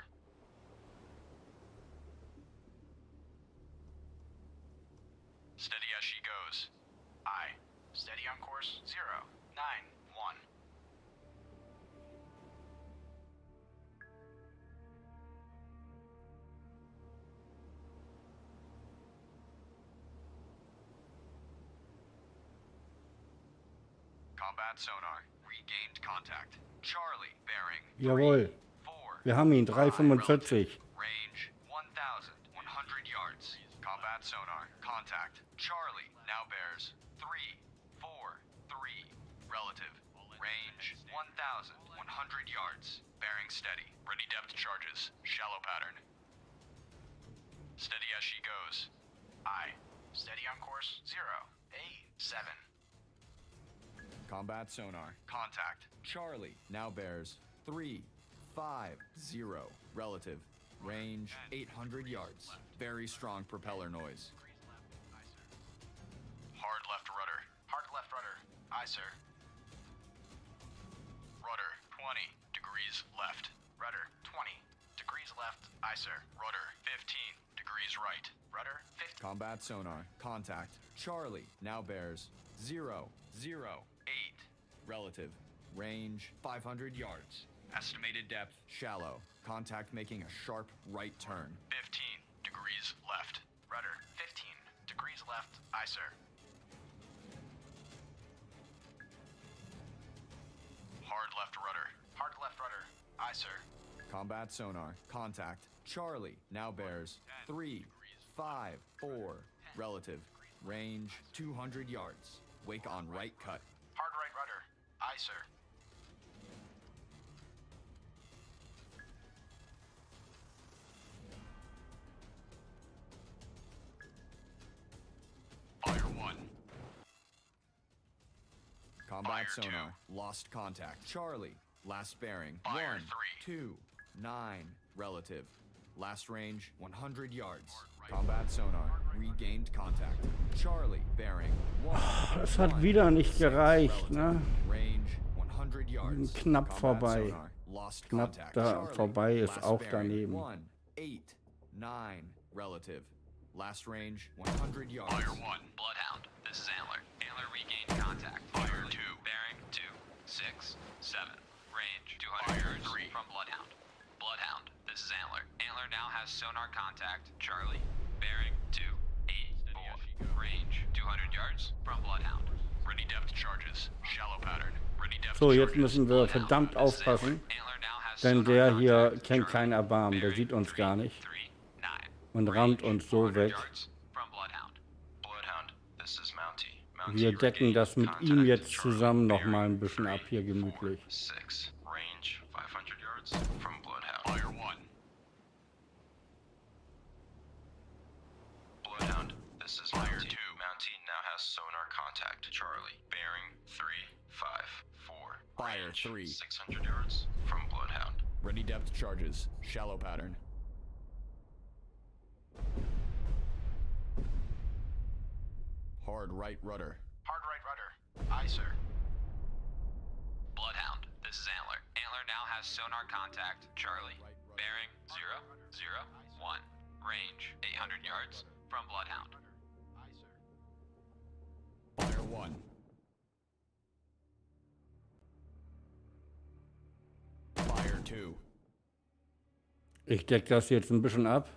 Steady as she goes. Aye. Steady on course. 0, 9, 1. Combat sonar. Regained contact. Charlie, bearing. Jawohl. 4. Wir haben ihn. 345. Range 1,100 yards. Combat sonar. Contact. Charlie now bears 3, 4, 3. Relative. Range 1,100 yards. Bearing steady. Ready depth charges. Shallow pattern. Steady as she goes. Aye. Steady on course. 0, 8, 7. Combat sonar. Contact. Charlie now bears 3, 5, 0. Relative. Range 800 yards. Very strong propeller noise. Hard left rudder. Hard left rudder. Aye, sir. Rudder 20 degrees left. Rudder 20 degrees left. Aye, sir. Rudder 15 degrees right. Rudder 15. Combat sonar. Contact. Charlie now bears 0, 0, 8. Relative. Range 500 yards. Estimated depth shallow. Contact making a sharp right turn. 15 degrees left. Rudder 15 degrees left. Aye, sir. Hard left rudder. Hard left rudder. Aye, sir. Combat sonar. Contact. Charlie now bears 3, 5, 4. Relative. Range 200 yards. Wake on right cut. Hard right rudder. Aye, sir. Fire 1. Combat Fire sonar. Lost contact. Charlie. Last bearing. Fire 1, 3. 2, 9. Relative. Last range 100 yards. Combat sonar. Regained contact. Charlie. Bearing. 1. Das hat wieder nicht gereicht, ne? Range 100 yards. Knapp Combat vorbei. sonar. Lost Knapp contact. da Charlie. vorbei ist Last auch bearing. daneben. 1, 8, 9. Relative. Last range, 100 yards. Fire 1. Bloodhound. This is Antler. Antler regained contact. Fire 2. Bearing 2, 6, 7. Range 200 yards from Bloodhound. Bloodhound. This is Antler. Antler now has sonar contact. Charlie. Bearing 2, 8, 4. Range 200 yards from Bloodhound. Ready depth charges. Shallow pattern. Ready depth So, jetzt charges. müssen wir verdammt aufpassen, denn der hier kennt kein Erbarmen, der sieht uns gar nicht und rammt uns so weg. Bloodhound, this is Mountie. Wir decken das mit ihm jetzt zusammen noch mal ein bisschen ab hier gemütlich. 6. Range 500 yards from Bloodhound. Fire 1. Bloodhound, this is Fire 2. Mountie now has sonar contact. Charlie. Bearing 3, 5, 4. Fire Range 3. 600 yards from Bloodhound. Ready depth charges. Shallow pattern. Hard right rudder. Hard right rudder. Aye, sir. Bloodhound. This is Antler. Antler now has sonar contact. Charlie. Bearing 0, 0, 1. Range 800 yards from Bloodhound. Aye, sir. Fire 1. Fire 2. Ich deck das jetzt ein bisschen ab.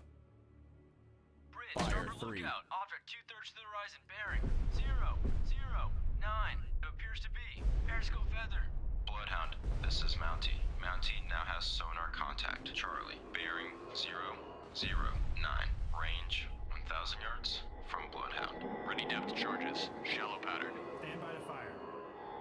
Fire 3. Object 2/3 to the horizon. Bearing 0, 0, 9. It appears to be periscope feather. Bloodhound, this is Mountie. Mountie now has sonar contact. Charlie. Bearing 0, 0, 9. Range 1,000 yards from Bloodhound. Ready depth charges. Shallow pattern. Stand by to fire.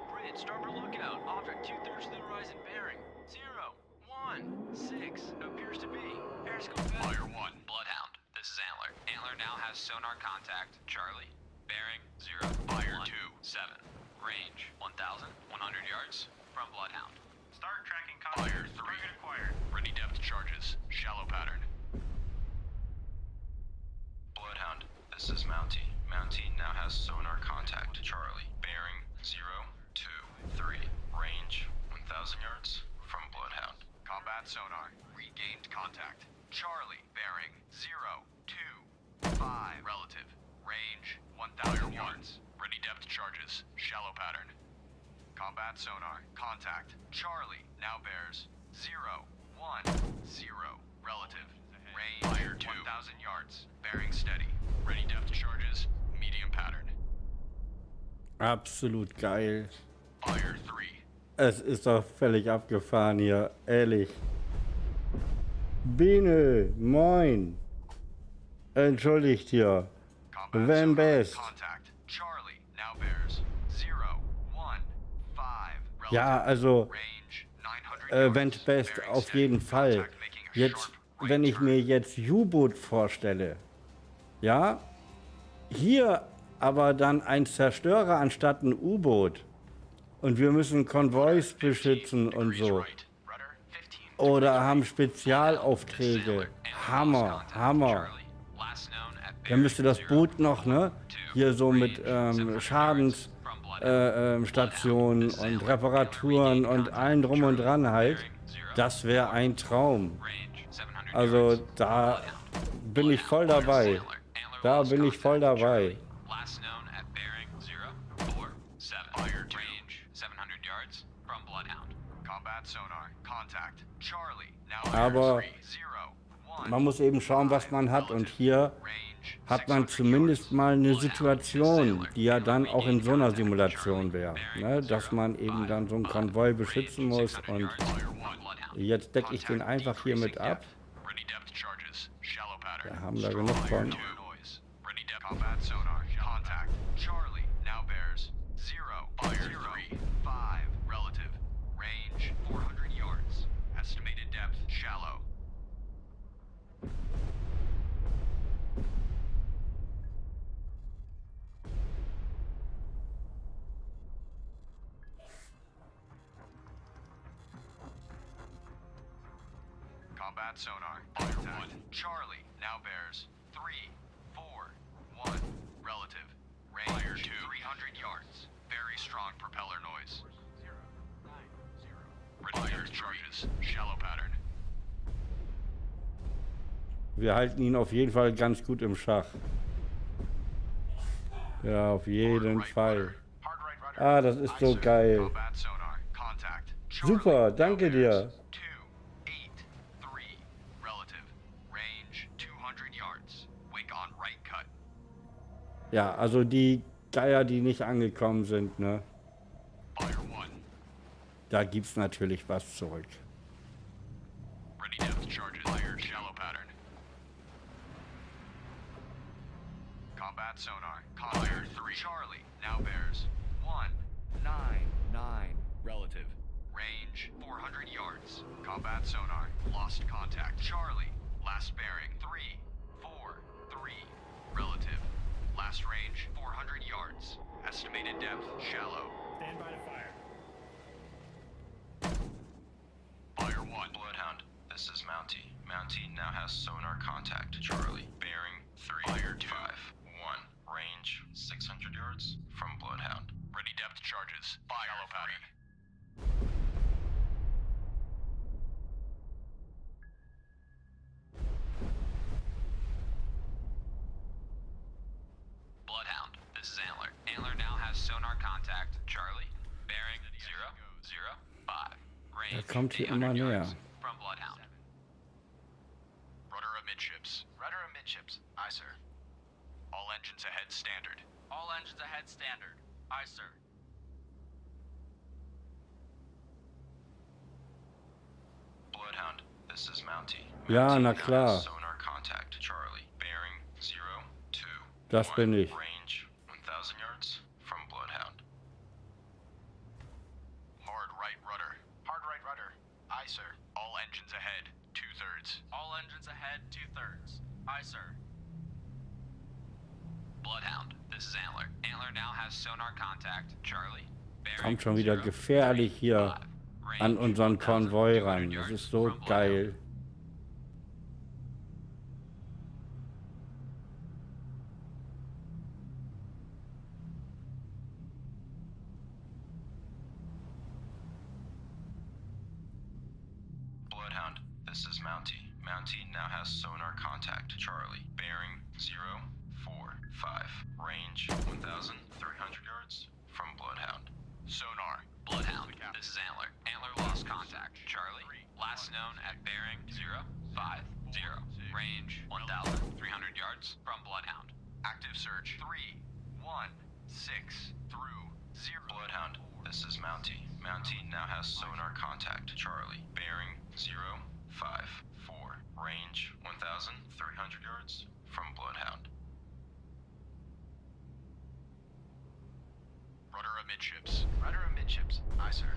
Bridge, starboard lookout. Object 2/3 to the horizon. Bearing 0, 1, 6. It appears to be periscope feather. Fire 1. Bloodhound. This is Antler. Antler now has sonar contact. Charlie. Bearing 0, Fire 1, 2. 7. Range 1,100 yards from Bloodhound. Start tracking Fire contact. 3. Target acquired. Ready depth charges. Shallow pattern. Bloodhound, this is Mountie. Mountie now has sonar contact. Charlie. Bearing 0, 2, 3. Range 1,000 yards from Bloodhound. Combat sonar. Regained contact. Charlie. Bearing 0, 2, 5. Relative. Range 1,000 yards. Ready depth charges. Shallow pattern. Combat sonar. Contact. Charlie now bears 0, 1, 0. Relative. Range Fire 2. 1,000 yards. Bearing steady. Ready depth charges. Medium pattern. Absolut geil. Fire 3. Es ist doch völlig abgefahren hier, ehrlich. Biene, moin. Entschuldigt hier. Combat Wenn sonar. best. Contact. Charlie now bears 0, 1, 5. Relative. Ja, also, Range 900 wenn yards. best, Bearing auf steady. jeden Fall. Contact making a Jetzt, sharp wenn right ich mir turn. jetzt U-Boot vorstelle, ja, hier aber dann ein Zerstörer anstatt ein U-Boot und wir müssen Konvois beschützen und so. Right. Rudder 15. Oder haben Spezialaufträge. Hammer, Hammer. Last known at Dann müsste das Boot noch, ne, hier so mit Schadensstationen und Reparaturen und allen drum und dran halt. Das wäre ein Traum. Also da bin ich voll dabei. Da bin ich voll dabei. Last known at bearing 0, 4, 7. Range 700 yards from Bloodhound. Combat sonar. Contact. Charlie now Aber bears 3, 0, 1. man muss eben schauen, was man hat. Und hier Range hat man zumindest mal eine Situation, die ja dann auch in so einer Simulation wäre. Ne? Dass man eben dann so einen Konvoi beschützen muss. Und jetzt decke ich den einfach hier mit ab. Ready depth charges. Shallow pattern. Wir haben da genug von. Noise. Ready depth. Combat sonar. Contact. Charlie now bears 0, 3, 5. Relative. Range 400 yards. Estimated depth shallow. Combat sonar. Contact. Charlie now bears 3, 4, 1. Relative. Range 300 yards. Very strong propeller noise. Ready depth charges. Shallow pattern. Wir halten ihn auf jeden Fall ganz gut im Schach. Ja, auf jeden Fall. Ah, das ist so geil. Combat sonar. Contact. Super, danke dir. 283. Relative. Range 200 yards. Wake on right cut. Ja, also die Geier, die nicht angekommen sind, ne? Fire 1. Da gibt's natürlich was zurück. Ready depth charges. Fire shallow pattern. Combat sonar. Fire 3. Charlie. Now bears 199. Relative. Range 400 yards. Combat sonar. Lost contact. Charlie. Last bearing 343. Relative. Last range 400 yards. Estimated depth shallow. Stand by to fire. Fire 1. Bloodhound. This is Mountie. Mountie now has sonar contact. Charlie. Bearing 3. Fire 2. 5. 1. Range 600 yards from Bloodhound. Ready depth charges. Fire pattern. Bloodhound, this is Antler. Antler now has sonar contact. Charlie, bearing 005. Range kommt hier 800 immer näher. yards from Bloodhound. Rudder amidships. Rudder amidships. Aye, sir. All engines ahead standard. All engines ahead standard. Aye, sir. Bloodhound, this is Mountie. Ja, Mountie na now klar. has sonar contact. Charlie, bearing 021. Das bin ich. Range 1000 yards from Bloodhound. Hard right rudder. Hard right rudder. Aye, sir. All engines ahead, 2/3. All engines ahead, 2/3. Aye, sir. Bloodhound, this is Antler. Antler now has sonar contact. Charlie, bearing Kommt schon wieder gefährlich hier 035. an Range unseren 1200 Konvoi ran. Das yards ist so from Bloodhound. geil. Bloodhound, this is Mountie. Mountie now has sonar contact. Charlie, bearing 045. Range 1,300 yards from Bloodhound. Sonar. Bloodhound, this is Antler. Antler lost contact. Charlie, last known at bearing 050. Range 1,300 yards from Bloodhound. Active search. 316 through 0. Bloodhound, this is Mountie. Mountie now has sonar contact. Charlie, bearing 054. Range 1,300 yards from Bloodhound. Rudder amidships. Rudder amidships. Aye, sir.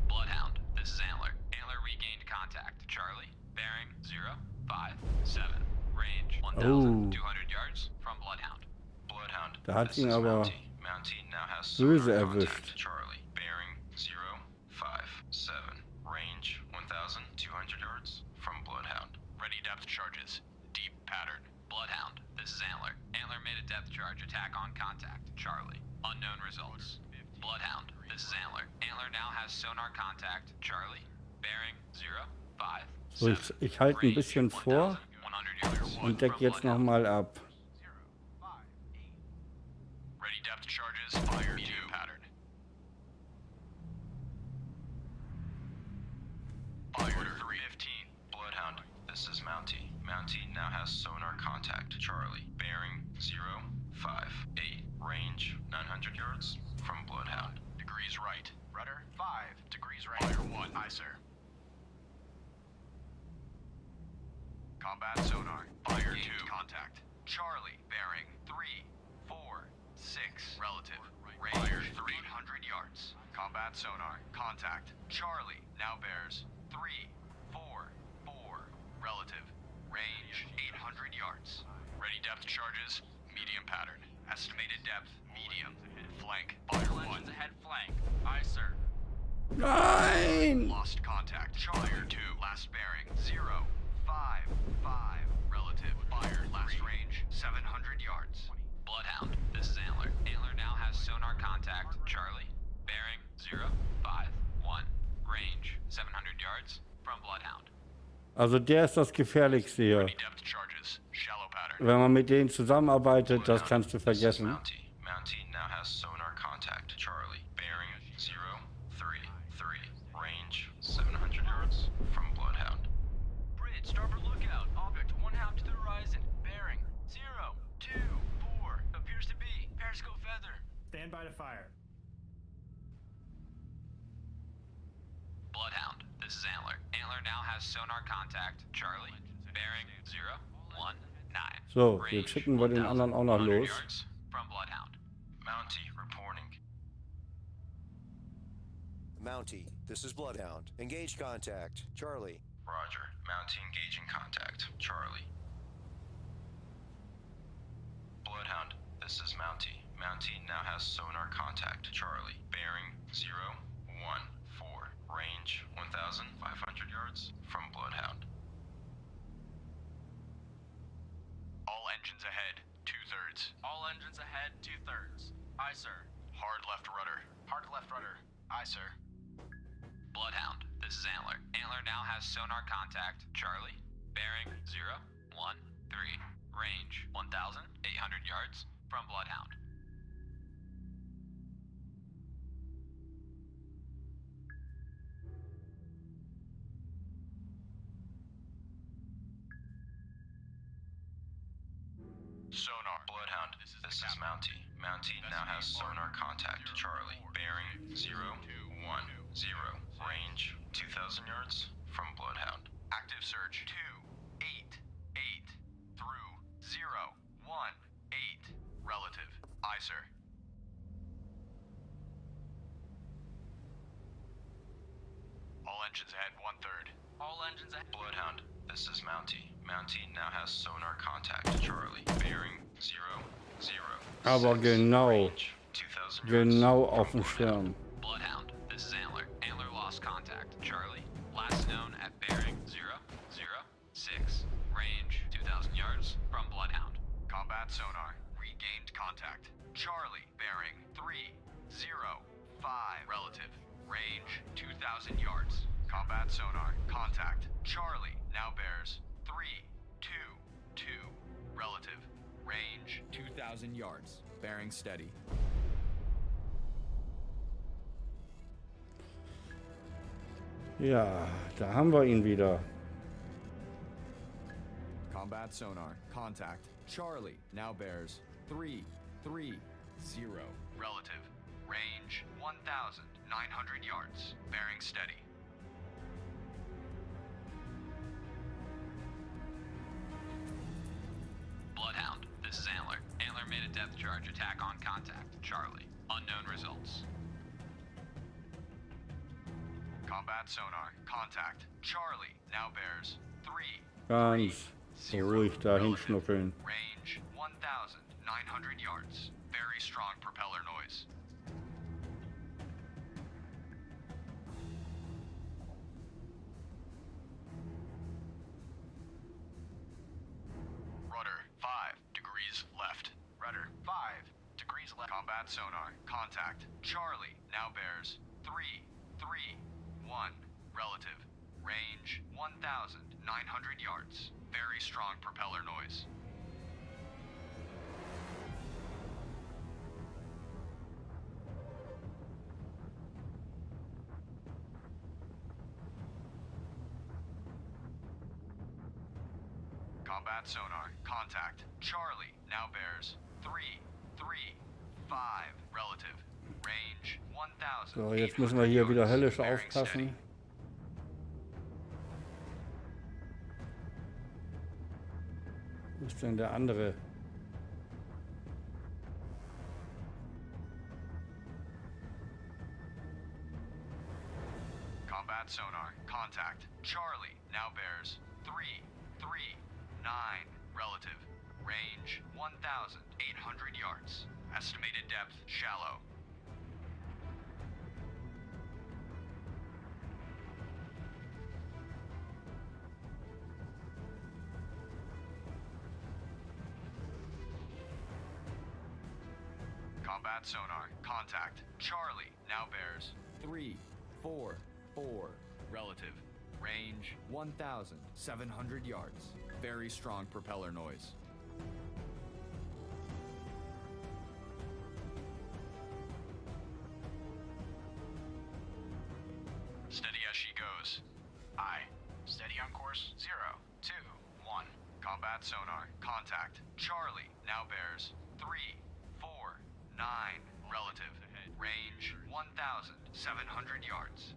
Bloodhound, this is Antler. Antler regained contact. Charlie, bearing 057. Range 1,200 yards from Bloodhound. Bloodhound, Da hat this ihn is aber Mountie. Mountie now has böse sonar erwischt. contact. Charlie, bearing 057. Range 1,200 yards from Bloodhound. Ready depth charges. Deep pattern. Bloodhound, this is Antler. Antler made a depth charge attack on contact. Charlie, unknown results. Bloodhound, this is Antler. Antler now has sonar contact. Charlie, bearing 057. So, ich halte ein bisschen vor 1,100 yards und deck from jetzt Bloodhound. nochmal ab. Ready depth charges. Fire medium pattern. Fire 315. Bloodhound, this is Mountie. Mountie now has sonar contact. Charlie, bearing 058. Range 900 yards from Bloodhound. Degrees right. Rudder 5 degrees right. Fire 1. Aye, sir. Combat sonar. Fire 2. Contact. Charlie, bearing 346. Relative. Range 300 yards. Combat sonar. Contact. Charlie now bears 344. Relative. Range 800 yards. Ready depth charges. Medium pattern. Estimated depth. Medium. Flank. Fire 1. Ahead flank. Aye, sir. Nein! Lost contact. Fire 2. Last bearing. 055. Relative. Fire. Last range. 700 yards. Bloodhound, this is Antler. Antler now has sonar contact. Charlie, bearing 051. Range 700 yards Also der ist das Gefährlichste hier. Any depth charges. Shallow pattern. Wenn man mit denen zusammenarbeitet, das kannst du This is vergessen. Mountie. Mountie now has sonar contact. Charlie. Bearing 033. Range 700 yards from Bloodhound. Bridge, starboard lookout. Object 1 half to the horizon. Bearing 024. Appears to be periscope feather. Stand by to fire. Bloodhound, this is Antler. Antler now has sonar contact. Charlie. Bearing 019. So, jetzt schicken wir den anderen auch noch 100 los. yards from Bloodhound. Mountie reporting. Mountie, this is Bloodhound. Engage contact. Charlie. Roger. Mountie engaging contact. Charlie. Bloodhound, this is Mountie. Mountie now has sonar contact. Charlie. Bearing 014. Range 1,500 yards from Bloodhound. All engines ahead, 2/3. All engines ahead, 2/3. Aye, sir. Hard left rudder. Hard left rudder. Aye, sir. Bloodhound, this is Antler. Antler now has sonar contact. Charlie. Bearing 013. Range 1,800 yards from Bloodhound. Sonar. Bloodhound, this is Mountie. Mountie now has sonar contact. Charlie. Bearing 010. Range 2,000 yards from Bloodhound. Active search 288 through 018. Relative. Aye, sir. All engines ahead, 1/3. All engines ahead. Bloodhound, this is Mountie. Mountie now has sonar contact. Charlie. Bearing 006. Aber genau, Range 2,000 yards genau from auf dem Bloodhound. Schirm. Bloodhound, this is Antler. Antler lost contact. Charlie. Last known at bearing 006. Range 2,000 yards from Bloodhound. Combat sonar. Regained contact. Charlie. Bearing 305. Relative. Range 2,000 yards. Combat sonar. Contact. Charlie. Now bears 322. Relative. Range 2,000 yards. Bearing steady. Ja, da haben wir ihn wieder. Combat sonar. Contact. Charlie. Now bears 330. relative. Range 1,900 yards. Bearing steady. Bloodhound, this is Antler. Antler made a depth charge attack on contact. Charlie. Unknown results. Combat sonar. Contact. Charlie now bears 3. Ganz ruhig da hinschnuckeln. Range 1,900 yards. Very strong propeller noise. Rudder 5 degrees left. Rudder 5 degrees left. Combat sonar. Contact. Charlie now bears 331. Relative. Range 1,900 yards. Very strong propeller noise. Combat sonar. Contact. Charlie now bears 335. Relative. Range 1,000. So, jetzt müssen wir hier wieder höllisch aufpassen. Wo ist denn der andere? Combat sonar. Contact. Charlie now bears 339. Relative. Range 1,800 yards. Estimated depth shallow. Combat sonar. Contact. Charlie now bears 344. Relative. Range 1,700 yards. Very strong propeller noise. Steady as she goes. Aye. Steady on course 0, 2, 1. Combat sonar. Contact. Charlie now bears 3, 4, 9. Relative. Range 1,700 yards.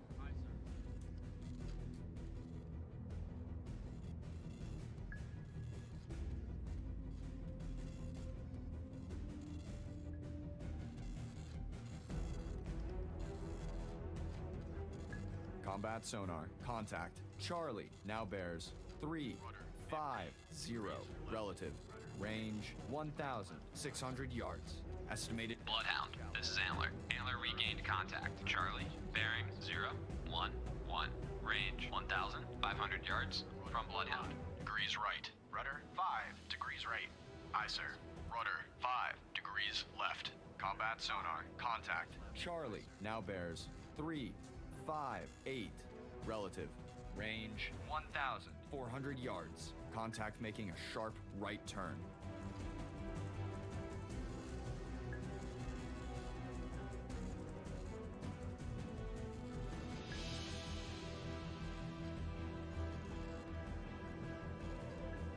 Combat sonar. Contact. Charlie now bears 3, 5, 0. Relative. Range 1,600 yards. Estimated. Bloodhound, this is Antler. Antler regained contact. Charlie, bearing 0, 1, 1. Range 1,500 yards from Bloodhound. Degrees right. Rudder 5 degrees right. Aye, sir. Rudder 5 degrees left. Combat sonar. Contact. Charlie now bears 3, 5, 8. Relative. Range 1,400 yards. Contact making a sharp right turn.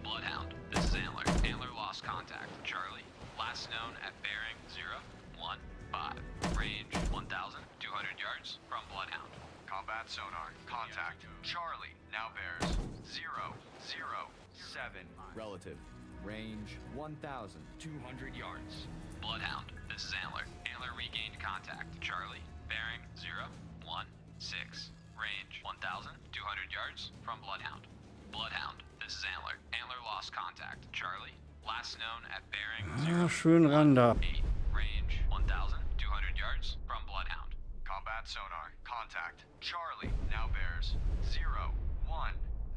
Bloodhound, this is Antler. Antler lost contact. Charlie, last known at bearing 0, 1, 5. Range 1,200 yards from Bloodhound. Combat sonar. Contact. Charlie now bears 0, 0, 7. Relative. Range 1,200 yards. Bloodhound, this is Antler. Antler regained contact. Charlie, bearing 0, 1, 6. Range 1,200 yards from Bloodhound. Bloodhound, this is Antler. Antler lost contact. Charlie, last known at bearing 0, schön ran da. 8. Range 1,200 yards from Bloodhound. Combat sonar. Contact. Charlie now bears 0, 1,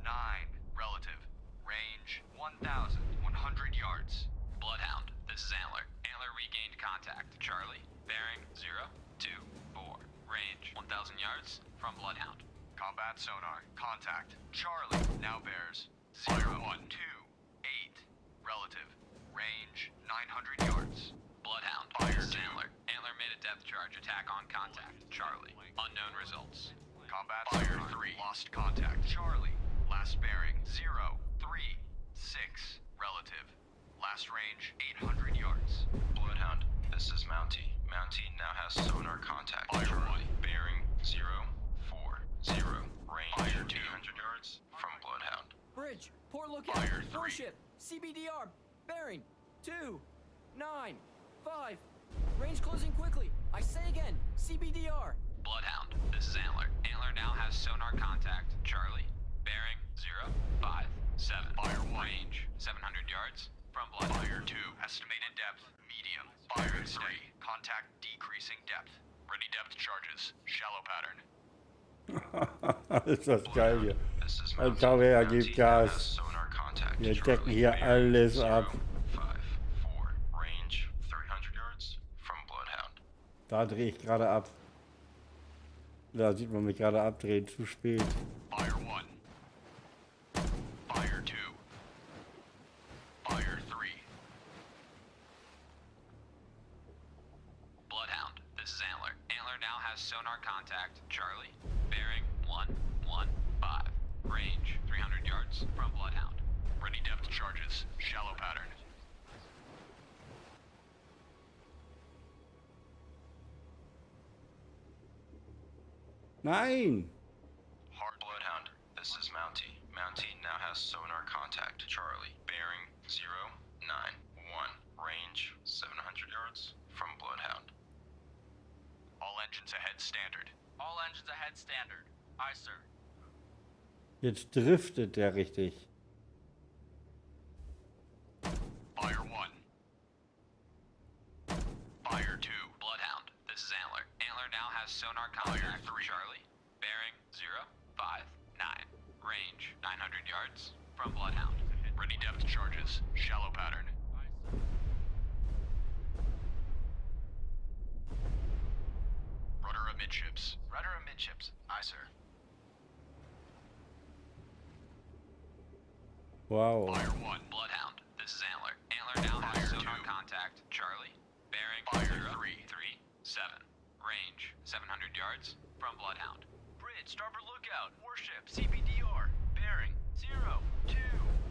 9. Relative. Range 1,100 yards. Bloodhound, this is Antler. Antler regained contact. Charlie, bearing 0, 2, 4. Range 1,000 yards from Bloodhound. Combat sonar. Contact. Charlie now bears 0, 1, 2, 8. Relative. Range 900 yards. Bloodhound, Fire this is 2. Antler. Antler made a depth charge attack on contact. Charlie, unknown results. Combat Fire sonar. 3. Lost contact. Charlie. Last bearing 0, 3, 6. Relative. Last range 800 yards. Bloodhound, this is Mountie. Mountie now has sonar contact. Fire Charlie, bearing 0, 4, 0. Range Fire 2. 200 yards from Bloodhound. Bridge, poor lookout, Fire 3. warship, CBDR, bearing, 2, 9, 5. Range closing quickly. I say again, CBDR. Bloodhound, this is Antler. Antler now has sonar contact. Charlie, bearing 0, 5, 7. Fire 1. Range 700 yards from Bloodhound. Fire 2. Estimated depth medium. Fire 3. Contact decreasing depth. Ready depth charges. Shallow pattern. Ist das geil hier. This is Ein Mountie. Tauwehr Mountie gibt now has Gas. sonar contact. Wir Charlie, decken hier bearing alles 0, ab. 5, 4. Range 300 yards from Bloodhound. Da drehe ich gerade ab. Da sieht man mich gerade abdrehen. Zu spät. Fire 1. Fire 2. Fire 3. Bloodhound, this is Antler. Antler now has sonar contact. Charlie, bearing 1, 1, 5. Range 300 yards from Bloodhound. Ready depth charges. Shallow pattern. Nein! Hard Bloodhound, this is Mountie. Mountie now has sonar contact. Charlie, bearing 0, 9, 1. Range 700 yards from Bloodhound. All engines ahead standard. All engines ahead standard. Aye, sir. Jetzt driftet der richtig. Fire 1. Fire 2. Bloodhound, this is Antler. Antler now has sonar contact. Charlie, bearing 0, 5, 9. Range 900 yards from Bloodhound. Ready depth charges. Shallow pattern. Rudder amidships. Rudder amidships. Aye, sir. Wow. Fire 1, Bloodhound. This is Antler. Antler now has sonar contact. Charlie. Bearing Fire 3, 7. Range 700 yards from Bloodhound. Bridge, starboard lookout. Warship, CBDR. Bearing 0, 2,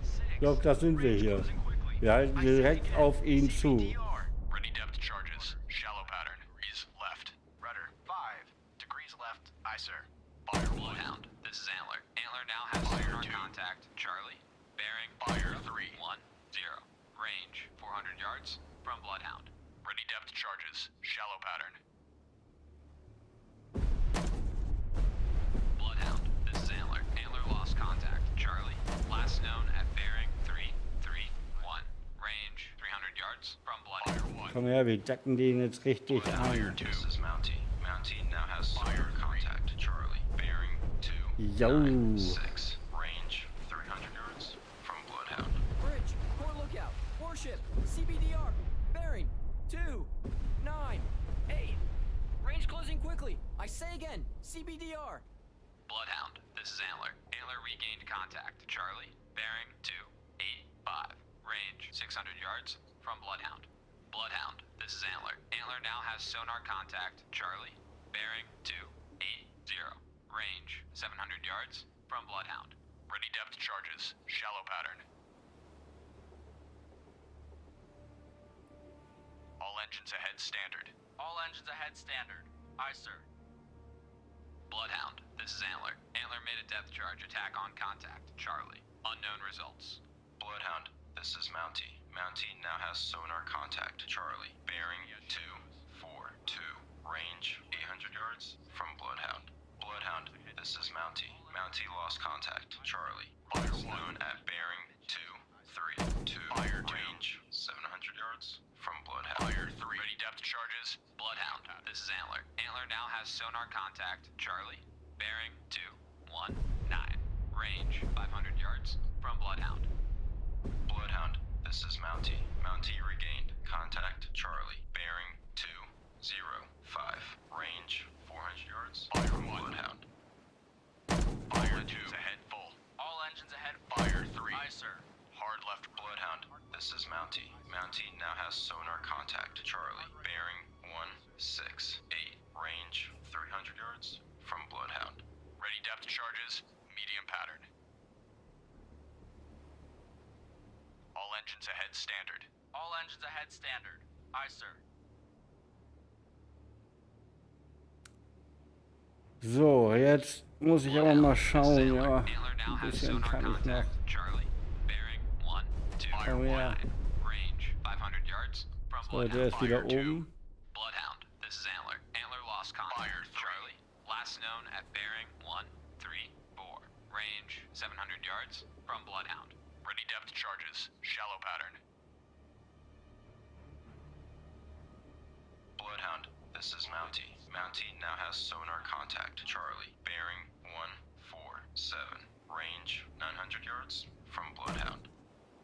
6. Ich glaube, da sind wir hier. Wir halten direkt auf ihn zu. Ready depth charges. Shallow pattern. Breeze left. Rudder 5 degrees left. Aye, sir. Fire Bloodhound. This is Antler. Antler now has sonar contact. Charlie. Bearing Fire 3. 1, 0. Range 400 yards from Bloodhound. Ready depth charges. Shallow pattern. Bloodhound. This is Antler. Antler lost contact. Charlie. Last known at bearing 331. Range 300 yards from Bloodhound. Komm her, wir decken den jetzt richtig ein. This is Mountie. Mountie now has sonar contact. Charlie. Bearing 2, Yo. 9, 6. Range 300 yards from Bloodhound. Bridge, port lookout. Warship, CBDR. Bearing 2, 9, 8. Range closing quickly. I say again, CBDR. Bloodhound. This is Antler. Antler regained contact. Charlie. Bearing 285. Range 600 yards from Bloodhound. Bloodhound. This is Antler. Antler now has sonar contact. Charlie. Bearing 280. Range 700 yards from Bloodhound. Ready depth charges. Shallow pattern. All engines ahead standard. All engines ahead standard. Aye, sir. Bloodhound. This is Antler. Antler made a depth charge attack on contact. Charlie. Unknown results. Bloodhound, this is Mountie. Mountie now has sonar contact. Charlie. Bearing 242. Range 800 yards from Bloodhound. Bloodhound, this is Mountie. Mountie lost contact. Charlie. Fire known at bearing 232. Fire range 700 yards from Bloodhound. Fire 3. Ready depth charges. Bloodhound. This is Antler. Antler now has sonar contact. Charlie. Bearing 219. Range 500 yards from Bloodhound. Bloodhound, this is Mountie. Mountie regained contact. Charlie. Bearing 205. Range 400 yards. Fire 1. Bloodhound. Fire 2. Ahead full. All engines ahead. Fire 3. Aye, sir. Hard left. Bloodhound, this is Mountie. Mountie now has sonar contact. Charlie. Bearing 168. Range 300 yards from Bloodhound. Ready depth charges. Medium pattern. All engines ahead standard. All engines ahead standard. Aye, sir. So, jetzt muss ich aber mal schauen, ja. Antler now Ein has bisschen sonar kann ich noch. contact. Charlie. Bearing 129. Oh ja. Range 500 yards from So, Bloodhound. der ist wieder oben. Bloodhound. This is Antler. Antler lost contact. Charlie. Last known at bearing 134. Range 700 yards from Bloodhound. Ready depth charges. Shallow pattern. Bloodhound, this is Mountie. Mountie now has sonar contact. Charlie. Bearing 147. Range 900 yards from Bloodhound.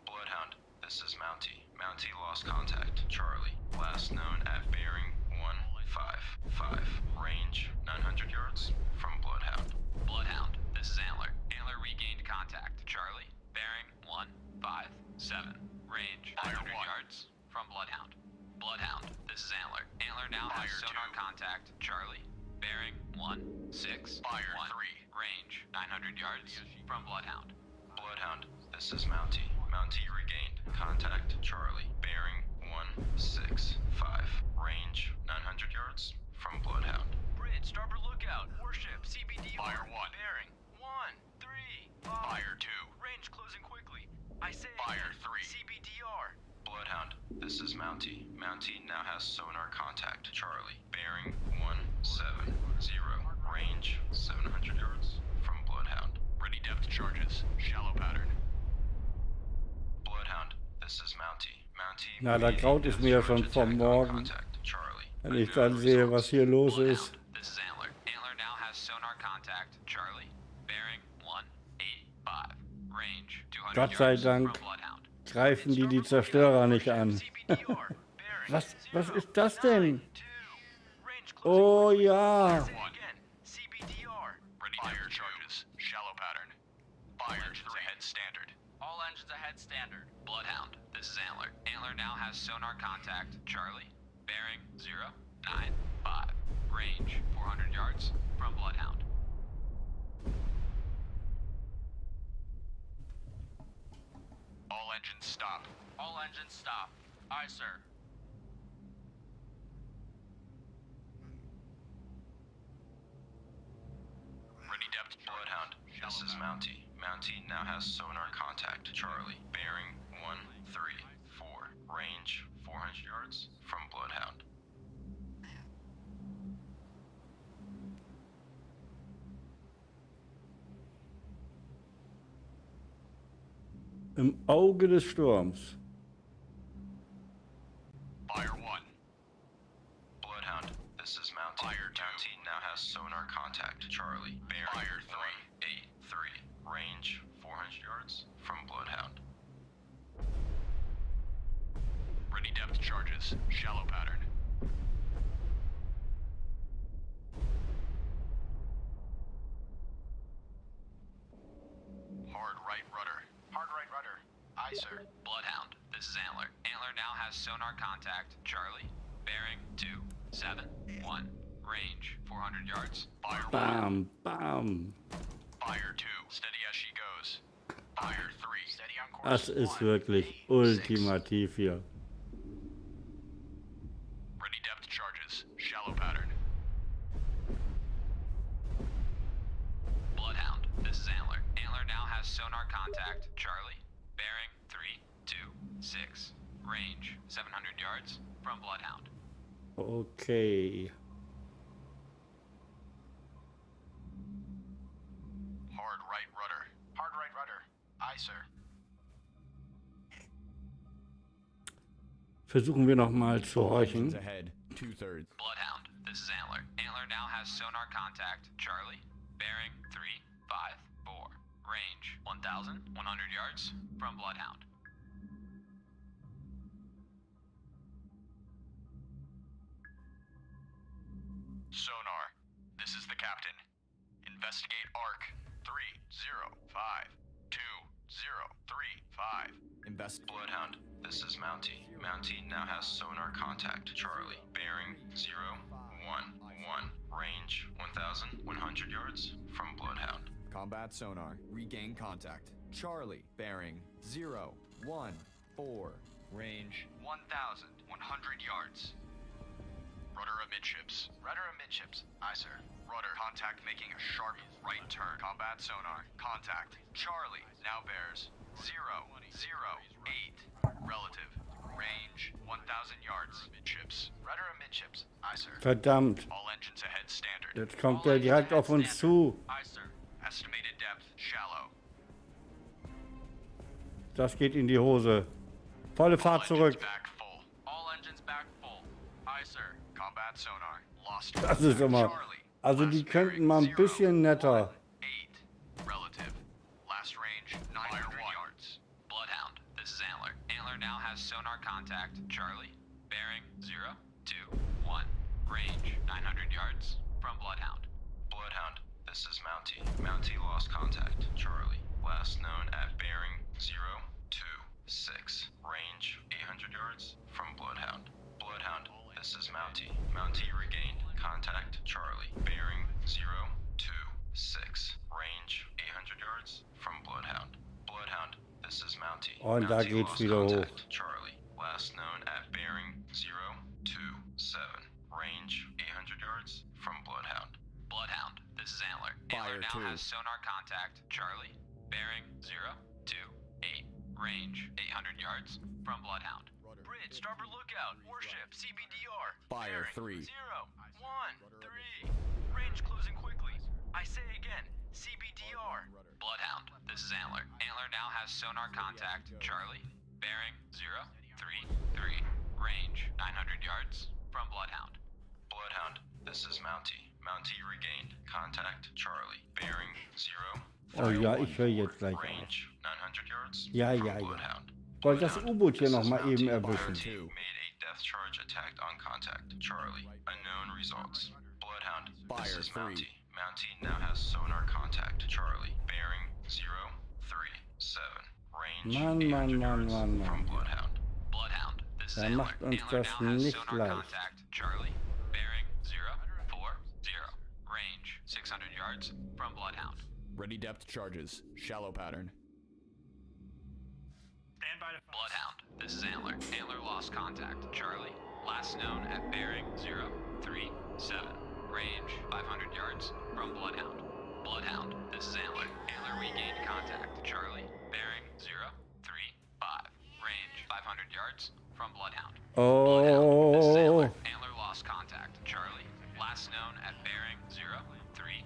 Bloodhound, this is Mountie. Mountie lost contact. Charlie. Last known at bearing 155. Range 900 yards from Bloodhound. Bloodhound. This is Antler. Antler regained contact. Charlie. Bearing 157. Range 900 yards from Bloodhound. Bloodhound. This is Antler. Antler now has sonar contact. Charlie. Bearing 161. Fire 3. Range 900 yards from Bloodhound. Bloodhound, this is Mountie. Mountie regained contact. Charlie. Bearing 165. Range 900 yards from Bloodhound. Bridge, starboard lookout. Warship, CBD. Fire 1. Bearing 135. Fire 2. Range closing quickly. I say Fire again, 3. CBDR. Bloodhound, this is Mountie. Mountie now has sonar contact. Charlie. Bearing 170. Range 700 yards from Bloodhound. Ready depth charges. Shallow pattern. Bloodhound, this is Mountie. Mountie. Na, da graut es mir schon vom Morgen, wenn ich dann sehe, was hier los ist. This is Antler. Antler now has sonar contact. Charlie. Bearing 185. Range 200 Gott sei yards Dank from Bloodhound. greifen die Zerstörer nicht an. Was ist das denn? Oh ja. Ready depth charges. Shallow pattern. Fire 3 ahead standard. All engines ahead standard. Bloodhound, this is Antler. Antler now has sonar contact. Charlie, bearing 095. Range 400 yards from Bloodhound. All engines stop. All engines stop. Aye, sir. Ready depth. Bloodhound, this is Mountie. Mountie now has sonar contact. Charlie, bearing 134. Range 400 yards from Bloodhound. Im Auge des Sturms. Fire 1. Bloodhound, this is Mountie. Fire 2. Mountie now has sonar contact. Charlie, bearing Fire 183. Range 400 yards from Bloodhound. Ready depth charges. Shallow pattern. Hard right rudder. Hard right rudder. Aye, sir. Bloodhound, this is Antler. Antler now has sonar contact. Charlie, bearing 271. Range 400 yards. Fire 1. Bam, bam. Fire 2. Steady as she goes. Fire 3. Steady on course. Das ist wirklich ultimativ hier. Ready depth charges. Shallow pattern. Bloodhound, this is Antler. Antler now has sonar contact. Charlie, bearing 326. Range 700 yards from Bloodhound. Okay. Hard right rudder. Hard right rudder. Aye, sir. Versuchen wir noch mal zu horchen. Ahead, 2/3. Bloodhound, this is Antler. Antler now has sonar contact. Charlie, bearing 354. Range 1,100 yards from Bloodhound. Sonar. This is the captain. Investigate arc 3052035. Bloodhound, this is Mountie. Mountie now has sonar contact. Charlie, bearing 011. Range 1,100 yards from Bloodhound. Combat sonar. Regain contact. Charlie, bearing 014. Range 1,100 yards. Rudder amidships. Rudder amidships. Aye, sir. Rudder. Contact making a sharp right turn. Combat sonar. Contact. Charlie now bears 008. Relative. Range 1,000 yards. Amidships. Rudder amidships. Aye, sir. Verdammt. All engines ahead standard. Jetzt kommt er direkt auf uns zu. Aye, sir. Estimated depth shallow. Das geht in die Hose. Volle Fahrt zurück. Back full. All engines back full. Aye, sir. Combat sonar. Lost. Das ist immer. Also die könnten mal ein bisschen netter. 8. Relative. Last range 900 yards. Bloodhound, this is Antler. Antler now has sonar contact. Charlie, bearing 021. Range 900 yards from Bloodhound. Bloodhound, this is Mountie. Mountie lost contact. Charlie, last known at bearing 026. Range 800 yards from Bloodhound. Bloodhound, this is Mountie. Mountie regained contact. Charlie, bearing 026. Range 800 yards from Bloodhound. Bloodhound, this is Mountie. Und da Mountie geht's lost wieder hoch. contact. Charlie, last known at bearing 027. Range 800 yards from Bloodhound. Bloodhound, this is Antler. Antler now has sonar contact. Charlie, bearing 028. Range 800 yards from Bloodhound. Bridge, starboard lookout. Warship, CBDR. Fire Bearing 3. 013. Range closing quickly. I say again, CBDR. Bloodhound, this is Antler. Antler now has sonar contact. Charlie, bearing 033. Range 900 yards from Bloodhound. Bloodhound, this is Mountie. Mountie regained contact. Charlie, bearing 0. Oh ja, ich höre jetzt gleich auf. Range 900 yards Ja, from ja, ja. Bloodhound. Wollte das U-Boot hier This noch is mal eben Mountie. erwischen. Mountie made a depth charge attack on contact. Charlie, unknown results. Bloodhound, this Fire is 3. Mountie. Mountie now has sonar contact. Charlie, bearing 037. Range Mann, 800 Mann, Mann, yards Mann, from Mann. Bloodhound. Bloodhound, this is Er Antler. macht uns Antler das now has nicht sonar leicht. contact. Charlie, bearing 040. Range 600 yards from Bloodhound. Ready depth charges. Shallow pattern. Stand by to Bloodhound, this is Antler. Antler lost contact. Charlie, last known at bearing 037. Range 500 yards from Bloodhound. Bloodhound, this is Antler. Antler regained contact. Charlie, bearing 035. Range 500 yards from Bloodhound. Bloodhound, this is Oh, Antler. Antler lost contact. Charlie, last known at bearing 030.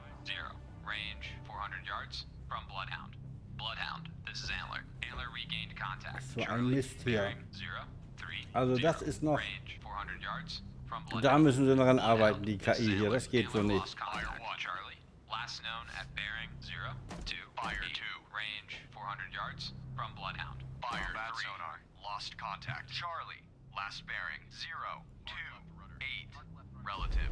Range 400 yards from Bloodhound. Bloodhound, this is Antler. Antler regained contact. so ein Charlie, Mist hier. bearing 030. Also das ist noch, Range 400 yards from da Bloodhound. müssen sie noch dran arbeiten, Bloodhound, die this is KI hier, Antler. das geht so Antler nicht. lost contact. Charlie, last known at bearing 02. Fire 2. Range 400 yards from Bloodhound. Fire 3. Sonar. Lost contact. Charlie. Last bearing 028. Relative.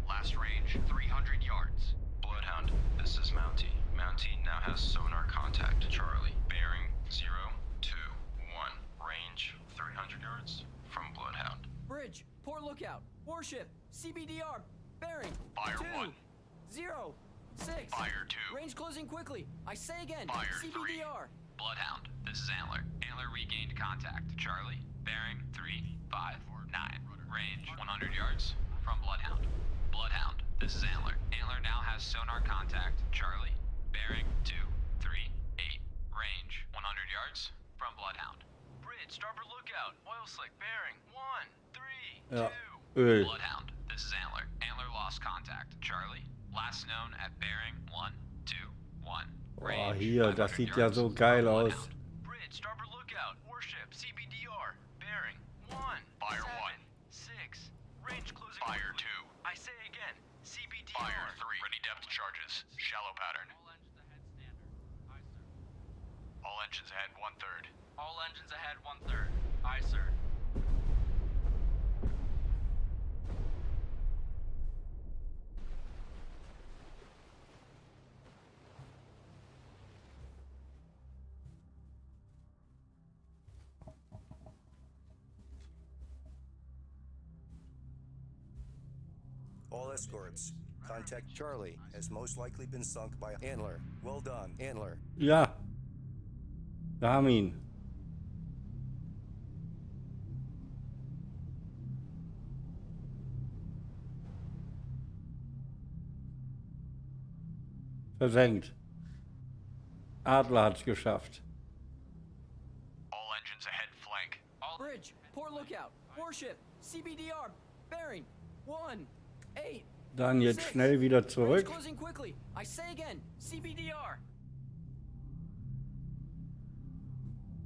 Last range 300 yards. Bloodhound. This is Mountie. Mountie now has sonar contact. Charlie. Bearing 021. Range 300 yards from Bloodhound. Bridge, port lookout, warship, CBDR, bearing. Fire 2, 1. 0, 6. Fire 2. Range closing quickly. I say again, Fire 3. CBDR. Bloodhound, this is Antler. Antler regained contact. Charlie, bearing 359. Range 100 yards from Bloodhound. Bloodhound, this is Antler. Antler now has sonar contact. Charlie, bearing 238. Range 100 yards from Bloodhound. Bridge, starboard lookout. Oil slick bearing 132. Ja, Öl. Bloodhound, this is Antler. Antler lost contact. Charlie, last known at bearing 121. Boah, hier, das sieht ja so geil aus. Bridge, starboard lookout. Warship, CBDR. Bearing 1. Fire 1. 6. Range closing. Fire 2. I say again. CBDR. Fire 3. Ready depth charges. Shallow pattern. All engines ahead 1/3. All engines ahead 1/3. Aye, sir. All escorts. Contact Charlie has most likely been sunk by Antler. Well done, Antler. Ja, wir haben ihn. Versenkt. Adler hat's geschafft. All engines ahead flank. Bridge, port lookout, warship, CBDR, bearing. 1, 8. Dann jetzt schnell wieder Range zurück. closing quickly. I say again, CBDR.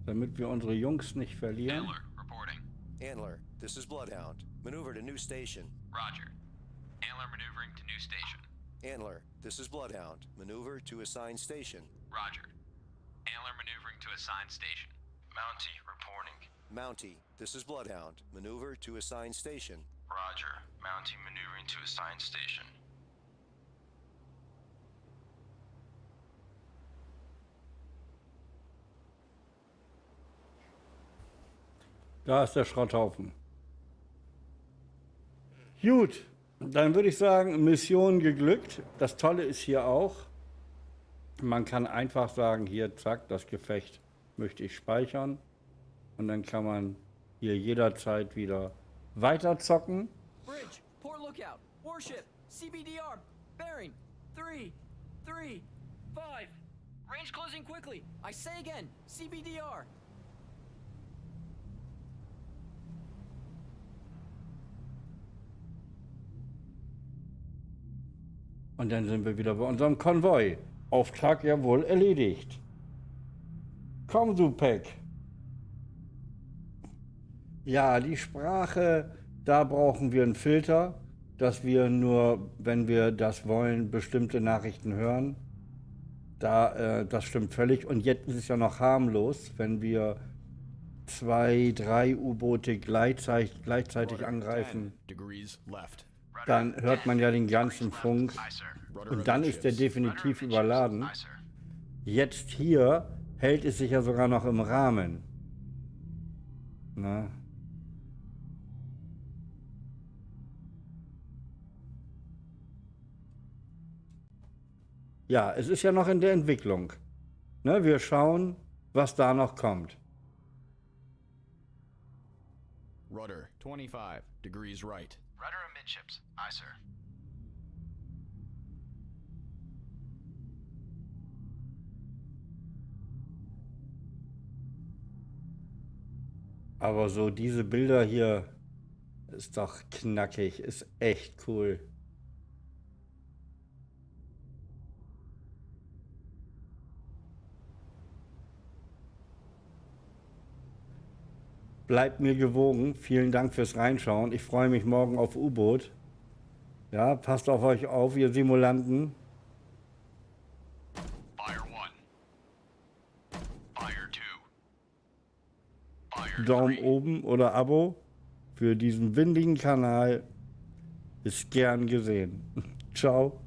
Damit wir unsere Jungs nicht verlieren. Antler, reporting. Antler, this is Bloodhound. Maneuver to new station. Roger. Antler maneuvering to new station. Antler, this is Bloodhound. Maneuver to assigned station. Roger. Antler maneuvering to assigned station. Mountie reporting. Mountie, this is Bloodhound. Maneuver to assigned station. Roger. Mountie maneuvering to assigned station. Da ist der Schrotthaufen. Gut, dann würde ich sagen, Mission geglückt. Das Tolle ist hier auch, man kann einfach sagen, hier, zack, das Gefecht möchte ich speichern. Und dann kann man hier jederzeit wieder weiter zocken. Bridge, port lookout, warship, CBDR, bearing. 3, 3, 5. Range closing quickly. I say again, CBDR. Und dann sind wir wieder bei unserem Konvoi. Auftrag ja wohl erledigt. Komm, du Peck. Ja, die Sprache, da brauchen wir einen Filter, dass wir nur, wenn wir das wollen, bestimmte Nachrichten hören. Das stimmt völlig. Und jetzt ist es ja noch harmlos, wenn wir 2, 3 U-Boote gleichzeitig angreifen. Degrees left. Dann hört man ja den ganzen Funk. Und dann ist der definitiv überladen. Jetzt hier hält es sich ja sogar noch im Rahmen. Na? Ja, es ist ja noch in der Entwicklung. Ne, wir schauen, was da noch kommt. Rudder, 25 degrees right. Rudder amidships. Aye, sir. Aber so diese Bilder hier ist doch knackig, ist echt cool. Bleibt mir gewogen. Vielen Dank fürs Reinschauen. Ich freue mich morgen auf U-Boot. Ja, passt auf euch auf, ihr Simulanten. Fire 1. Fire 2. Fire Daumen 3. oben oder Abo für diesen windigen Kanal ist gern gesehen. Ciao.